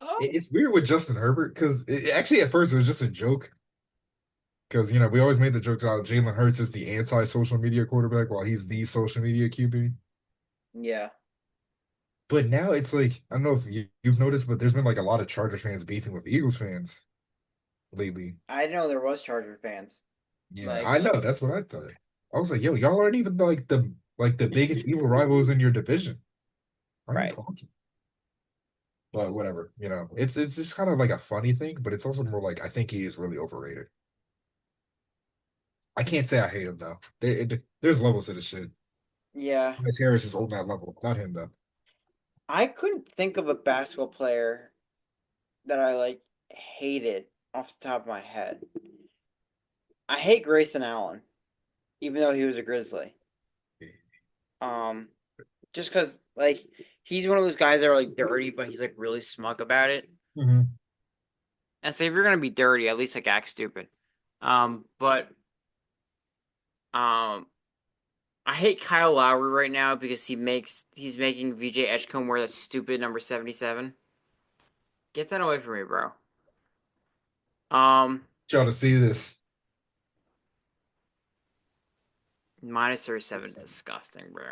A: Oh.
B: It's weird with Justin Herbert because actually at first it was just a joke. Because you know we always made the jokes out Jalen Hurts is the anti-social media quarterback while he's the social media QB.
A: Yeah.
B: But now it's like I don't know if you've noticed, but there's been like a lot of Charger fans beefing with Eagles fans lately.
A: I didn't know there was Charger fans.
B: Yeah,
A: Like,
B: I know. That's what I thought. I was like, yo, y'all aren't even like the biggest evil rivals in your division. Why are you
A: right.
B: talking? But whatever, you know, it's just kind of like a funny thing, but it's also more like I think he is really overrated. I can't say I hate him though. There's levels to this shit.
A: Yeah.
B: Miss Harris is on that level, not him though.
A: I couldn't think of a basketball player that I like hated off the top of my head. I hate Grayson Allen, even though he was a Grizzly. Um, just because like he's one of those guys that are like dirty, but he's like really smug about it.
B: Hmm.
A: And so if you're gonna be dirty, at least like act stupid. But I hate Kyle Lowry right now because he's making VJ Edgecombe wear that stupid number 77. Get that away from me, bro. Um,
B: Y'all to see this.
A: minus 37 is disgusting, bro.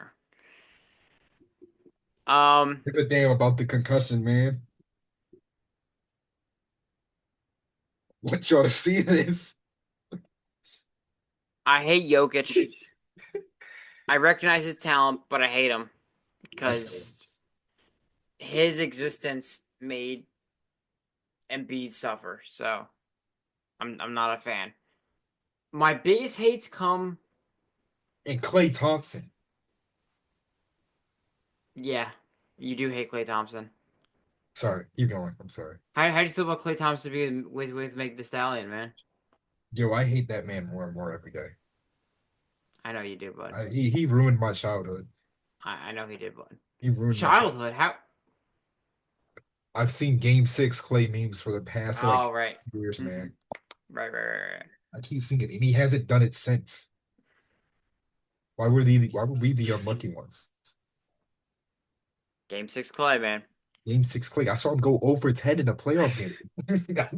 A: Um,
B: Give a damn about the concussion, man. Want y'all to see this.
A: I hate Jokic. I recognize his talent, but I hate him
B: That's cool.
A: because his existence made Embiid suffer. So I'm not a fan. My biggest hates come,
B: And Klay Thompson.
A: yeah, you do hate Klay Thompson.
B: Sorry, keep going. I'm sorry.
A: How do you feel about Klay Thompson being with Meg the Stallion, man?
B: Yo, I hate that man more and more every day.
A: I know you do, bud.
B: He ruined my childhood.
A: I know he did, bud.
B: He ruined my childhood.
A: Childhood? How?
B: I've seen Game 6 Clay memes for the past
A: Oh,
B: like
A: right.
B: years,
A: Mm-hmm.
B: man.
A: Right.
B: I keep seeing it, and he hasn't done it since. Why were we the unlucky ones?
A: Game six Clay, man.
B: Game 6 Clay. I saw him go over 10 in a playoff game. I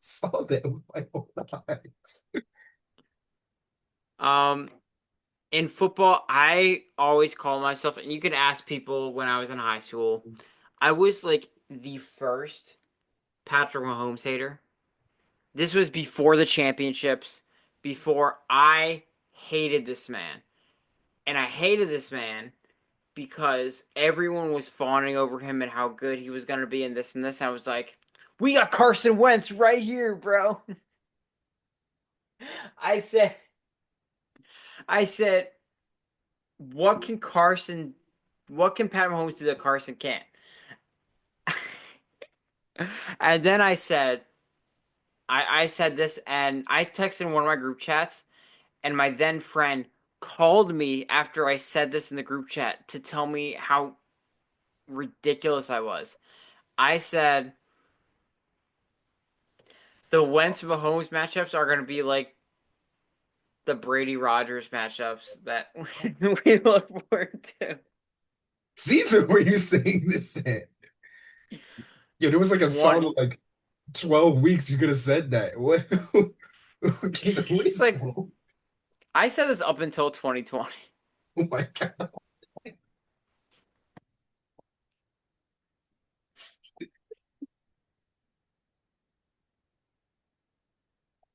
B: saw that with my own eyes.
A: Um, in football, I always call myself, and you can ask people when I was in high school, I was like the first Patrick Mahomes hater. This was before the championships, before I hated this man. And I hated this man because everyone was fawning over him and how good he was going to be in this and this. I was like, we got Carson Wentz right here, bro. I said, I said, what can what can Pat Mahomes do that Carson can't? And then I said this, and I texted in one of my group chats, and my then friend called me after I said this in the group chat to tell me how ridiculous I was. I said the Wentz Mahomes matchups are going to be like the Brady Rogers matchups that we look forward to.
B: Season were you saying this at? Yeah, there was like a
A: One,
B: solid like 12 weeks you could have said that. What? What
A: it's
B: is
A: like
B: wrong?
A: I said this up until 2020.
B: Oh my God.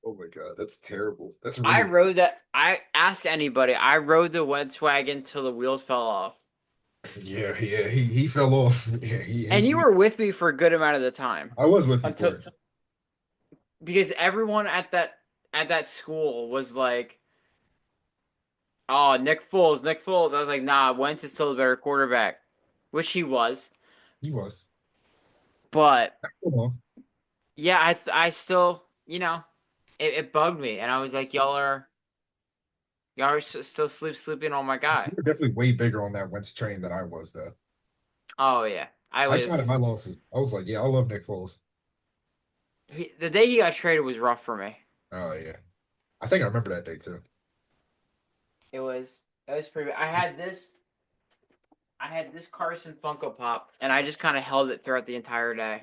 B: Oh my God. That's terrible. That's
A: I
B: really
A: rode that. I ask anybody. I rode the Wentz wagon till the wheels fell off,
B: yeah, yeah. He fell off. Yeah,
A: and
B: his
A: you were with me for a good amount of the time
B: I was with you for
A: until
B: it.
A: because everyone at that school was like, "Oh, Nick Foles, Nick Foles." I was like, "Nah, Wentz is still the better quarterback," which he was.
B: He was.
A: But
B: Come on.
A: yeah, I still, it bugged me, and I was like, y'all are still sleeping on my
B: You
A: guy."
B: were definitely way bigger on that Wentz train than I was, though.
A: Oh yeah, I
B: I counted my
A: was.
B: losses. I was like, yeah, I love Nick Foles.
A: The day he got traded was rough for me.
B: Oh yeah. I think I remember that day too.
A: It was pretty. I had this Carson Funko Pop, and I just kind of held it throughout the entire day.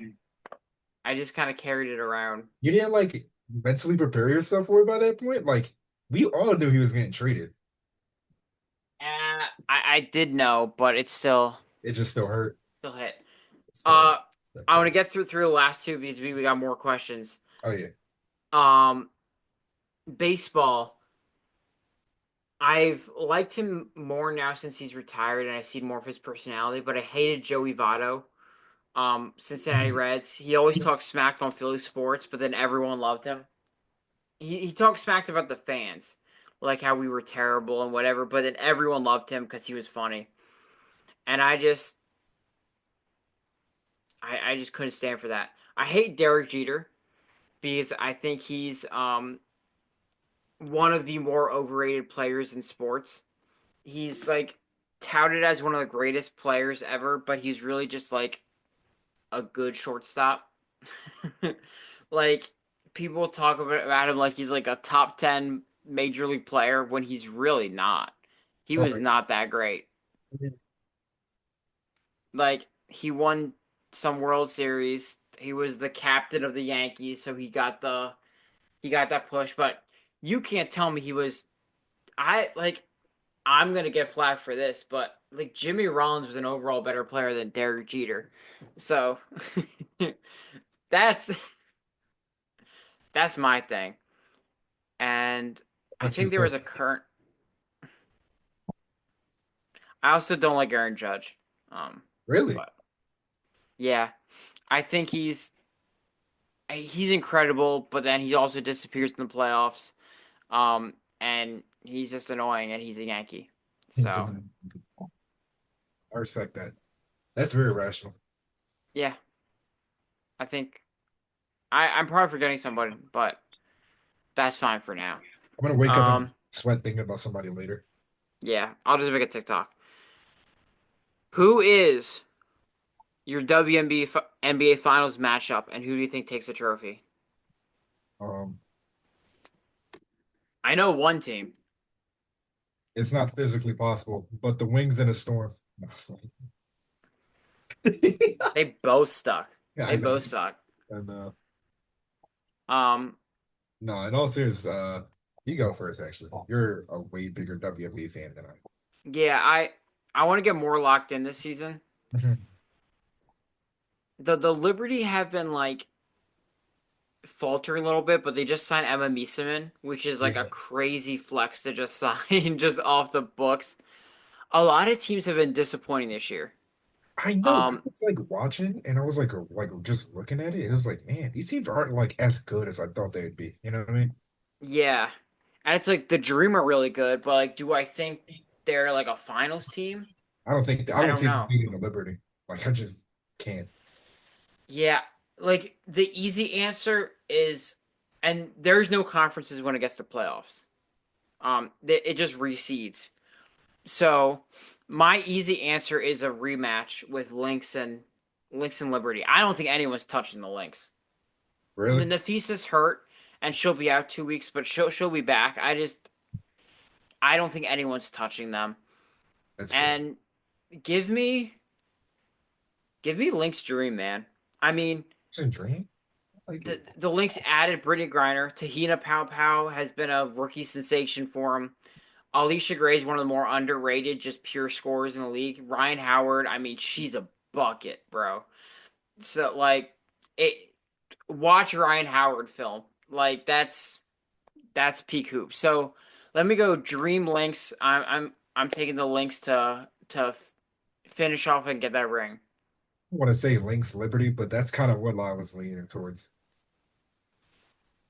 A: I just kind of carried it around.
B: You didn't like mentally prepare yourself for it by that point? Like we all knew he was getting traded.
A: I did know, but it
B: It just still hurt.
A: still hit.
B: So,
A: Uh, I want to get through the last two because we got more questions.
B: oh yeah.
A: Um, baseball. I've liked him more now since he's retired, and I've seen more of his personality. But I hated Joey Votto. Cincinnati Reds. He always talked smack on Philly sports, but then everyone loved him. He talked smack about the fans, like how we were terrible and whatever. But then everyone loved him because he was funny, and I just couldn't stand for that. I hate Derek Jeter because I think he's one of the more overrated players in sports. He's like touted as one of the greatest players ever, but he's really just like a good shortstop. Like people talk about him like he's like a top 10 major league player when he's really not. He was
B: Right.
A: not that great. Like he won some World Series. He was the captain of the Yankees, so he got that push, but you can't tell me he was I like I'm gonna get flack for this, but like Jimmy Rollins was an overall better player than Derek Jeter. So that's that's my thing. And I
B: What's
A: think
B: your
A: there was
B: pick?
A: a current. I also don't like Aaron Judge. Um,
B: Really?
A: but yeah, I think he's incredible, but then he also disappears in the playoffs. And he's just annoying, and he's a Yankee. So
B: I respect that. That's very rational.
A: yeah, I think I'm probably forgetting somebody, but that's fine for now.
B: I'm gonna wake up and
A: Um,
B: sweat thinking about somebody later.
A: yeah, I'll just make a TikTok. Who is your NBA Finals matchup, and who do you think takes the trophy?
B: Um,
A: I know one team.
B: it's not physically possible, but the wings in a storm.
A: They both stuck.
B: Yeah, I
A: They
B: know.
A: both suck.
B: And
A: Um,
B: no, in all seriousness, you go first. Actually, you're a way bigger WNBA fan than I.
A: yeah, I want to get more locked in this season.
B: Mhm.
A: The Liberty have been like faltering a little bit, but they just signed Emma Mieseman, which is like a
B: Yeah,
A: crazy flex to just sign just off the books. A lot of teams have been disappointing this year.
B: I know. I
A: Um,
B: was like watching, and I was like just looking at it. And it was like, man, these teams aren't like as good as I thought they would be. You know what I mean?
A: yeah, and it's like the Dream are really good, but like, do I think they're like a finals team?
B: I
A: I
B: don't
A: don't
B: see them
A: know.
B: beating the Liberty. Like I just can't.
A: Yeah, like the easy answer is, and there's no conferences when it gets to playoffs. It just reseeds. So My easy answer is a rematch with Lynx and Liberty. I don't think anyone's touching the Lynx.
B: Really?
A: Nefisa's hurt and she'll be out 2 weeks, but she'll be back. I don't think anyone's touching them.
B: That's fair.
A: And give me give me Lynx Dream, man. I mean,
B: It's a dream. I like it.
A: the Lynx added Brittany Griner. Tahina Pow Pow has been a rookie sensation for him. Alicia Gray is one of the more underrated, just pure scorers in the league. Ryan Howard, I mean, she's a bucket, bro. So like, it. Watch Ryan Howard film. Like that's peak hoops. So let me go Dream Lynx. I'm taking the Lynx to finish off and get that ring.
B: I want to say Lynx Liberty, but that's kind of what I was leaning towards.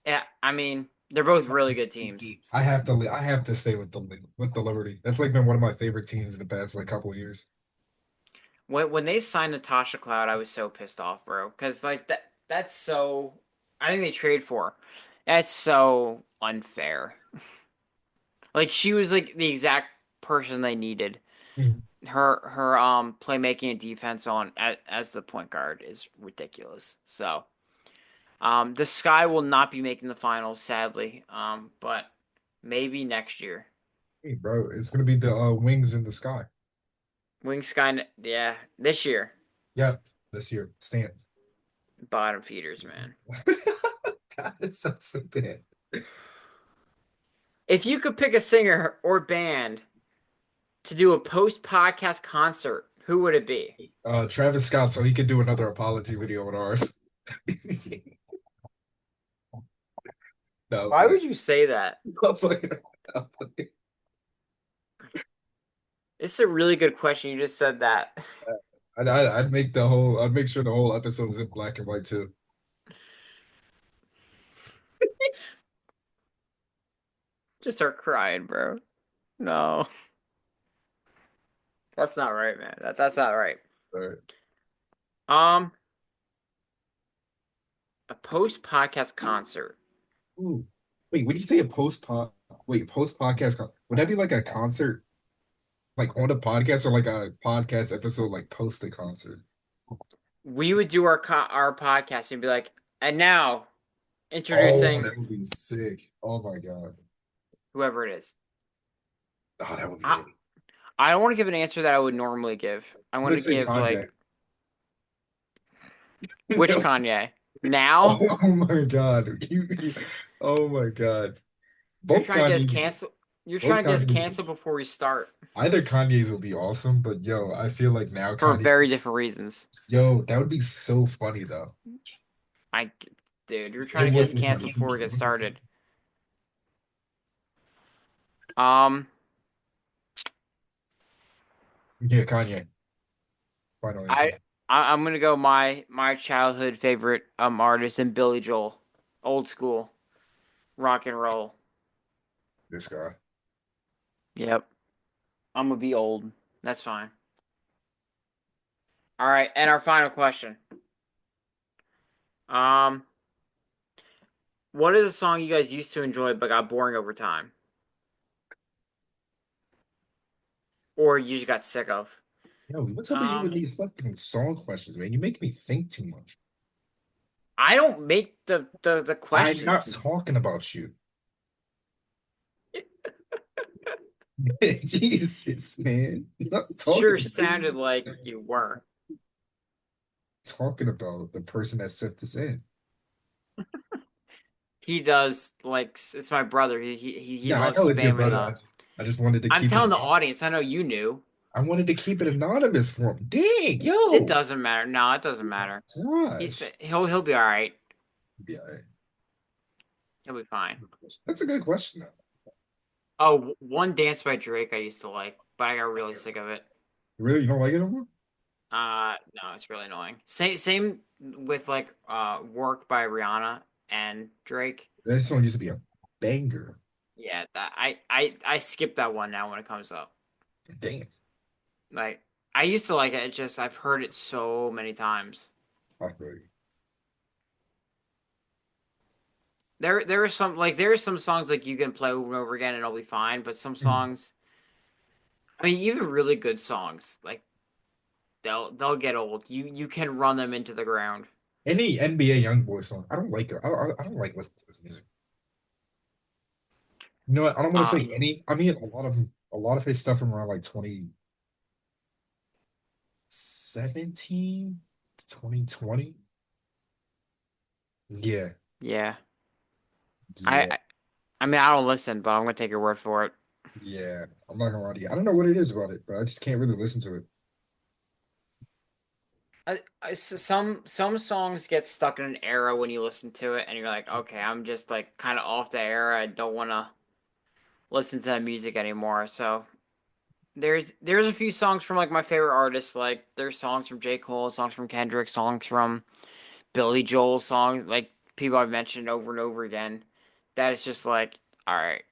A: Yeah, I mean they're both really good teams.
B: I have to stay with the Liberty. That's like been one of my favorite teams in the past like couple of years.
A: When they signed Natasha Cloud, I was so pissed off, bro. Because like that's so. I think they trade for. Her. That's so unfair. Like she was like the exact person they needed.
B: Mhm.
A: Her playmaking and defense on as the point guard is ridiculous. So the Sky will not be making the finals, sadly. But maybe next year.
B: Hey, bro, it's gonna be the Wings in the Sky.
A: Wing Sky, yeah, this year.
B: Yeah, this year. Stand.
A: Bottom feeders, man.
B: God, it sounds so bad.
A: If you could pick a singer or band to do a post podcast concert, who would it be?
B: Travis Scott, so he could do another apology video on ours. No,
A: Why
B: play.
A: would you say that?
B: I'll play. I'll play.
A: It's a really good question. You just said that.
B: I'd make I'd make sure the whole episode is in black and white too.
A: Just start crying, bro. No, that's not right, man. That's not right.
B: All right.
A: Um, a post podcast concert.
B: Ooh. Wait, when you say a post podcast, would that be like a concert, like on a podcast, or like a podcast episode, like post the concert?
A: We would do our podcast and be like, and now
B: Oh,
A: introducing
B: that would be sick. Oh my God.
A: whoever it is.
B: Oh, that would be
A: I
B: it.
A: I don't want to give an answer that I would normally give. I
B: I'm
A: want
B: gonna
A: to
B: say
A: give
B: Kanye.
A: like which Kanye? Now?
B: Oh my God. Oh my God.
A: You're
B: Both
A: trying to get us
B: Kanye's,
A: canceled. You're
B: both
A: trying to get us
B: Kanye's,
A: canceled before we start
B: either Kanye's would be awesome, but yo, I feel like now
A: for
B: Kanye,
A: very different reasons.
B: yo, that would be so funny though.
A: I, dude, you're
B: It
A: trying to get
B: would
A: us canceled before we
B: be.
A: get started. Um,
B: Yeah, Kanye. Final
A: I,
B: answer.
A: I'm gonna go my childhood favorite artist and Billy Joel, old school rock and roll.
B: This guy.
A: Yep, I'm gonna be old. That's fine. All right, and our final question. Um, what is a song you guys used to enjoy but got boring over time, or you just got sick of?
B: Yo, what's up with you with
A: Um,
B: these fucking song questions, man? You make me think too much.
A: I don't make the
B: I'm not
A: questions.
B: talking about you. Jesus, man. I'm not talking
A: Sure
B: about you.
A: sounded like you weren't.
B: Talking about the person that sent this in.
A: He does like it's my brother. He
B: Yeah, I
A: loves
B: know it's your
A: spamming
B: brother.
A: the.
B: I just wanted to
A: I'm
B: keep it
A: telling the audience. I know you knew.
B: I wanted to keep it anonymous for him. Dang,
A: It
B: yo.
A: doesn't matter. No, it doesn't matter.
B: Gosh.
A: He'll be all right.
B: Yeah,
A: He'll be fine.
B: that's a good question though.
A: Oh, one dance by Drake I used to like, but I got really sick of it.
B: Really, you don't like it no more?
A: No, it's really annoying. Same with like work by Rihanna and Drake.
B: That song used to be a banger.
A: Yeah, I skip that one now when it comes up.
B: Damn.
A: Like I used to like it. It's just I've heard it so many times.
B: I feel you.
A: There are some songs like you can play over and over again and it'll be fine, but some songs I mean, even really good songs, like they'll get old. You can run them into the ground.
B: Any NBA YoungBoy song, I don't like it. I don't like listening to his music. You know what? I don't want to
A: Uh,
B: say any. I mean, a lot of his stuff from around like 2017 to 2020. Yeah,
A: yeah. I,
B: yeah,
A: I I mean, I don't listen, but I'm gonna take your word for it.
B: yeah. I'm not gonna lie to you. I don't know what it is about it, but I just can't really listen to it.
A: Some songs get stuck in an era when you listen to it, and you're like, okay, I'm just like kind of off the era. I don't want to listen to that music anymore. So there's a few songs from like my favorite artists. Like there's songs from J. Cole, songs from Kendrick, songs from Billy Joel, songs like people I've mentioned over and over again. That is just like, all right,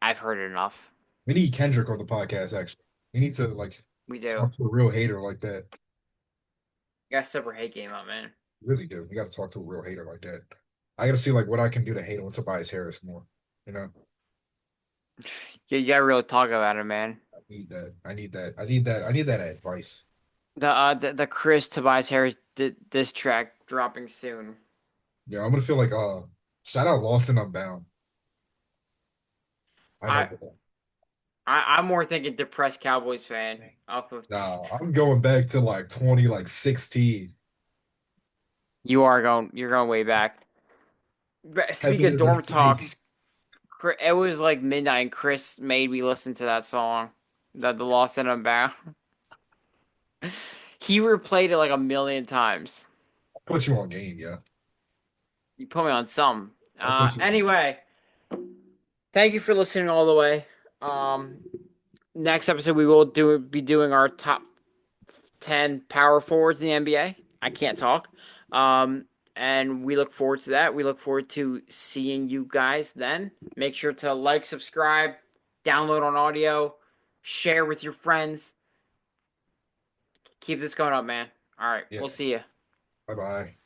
A: I've heard it enough.
B: We need Kendrick on the podcast, actually. We need to like
A: We do.
B: talk to a real hater like that.
A: You gotta step your hate game up, man.
B: Really do. We got to talk to a real hater like that. I got to see like what I can do to hate on Tobias Harris more. You know,
A: You gotta really talk about it, man.
B: I need that. I need that. I need that. I need that advice.
A: The Chris Tobias Harris diss track dropping soon.
B: Yeah, I'm gonna feel like shout out Lost and Unbound. I
A: I,
B: know.
A: I'm more thinking depressed Cowboys fan off of.
B: Nah, I'm going back to like 20 like 16.
A: You're going way back. Speaking
B: Heaven
A: of
B: is a
A: dorm
B: city.
A: talks, it was like midnight, and Chris made me listen to that song, the Lost and Unbound. He replayed it like a million times.
B: I'll put you on game, yeah.
A: You put me on some.
B: I'll put you on.
A: Anyway, thank you for listening all the way. Um, Next episode we will be doing our top 10 power forwards in the NBA. I can't talk. Um, and we look forward to that. We look forward to seeing you guys then. Make sure to like, subscribe, download on audio, share with your friends. Keep this going up, man. All right,
B: Yeah.
A: we'll see you.
B: Bye bye.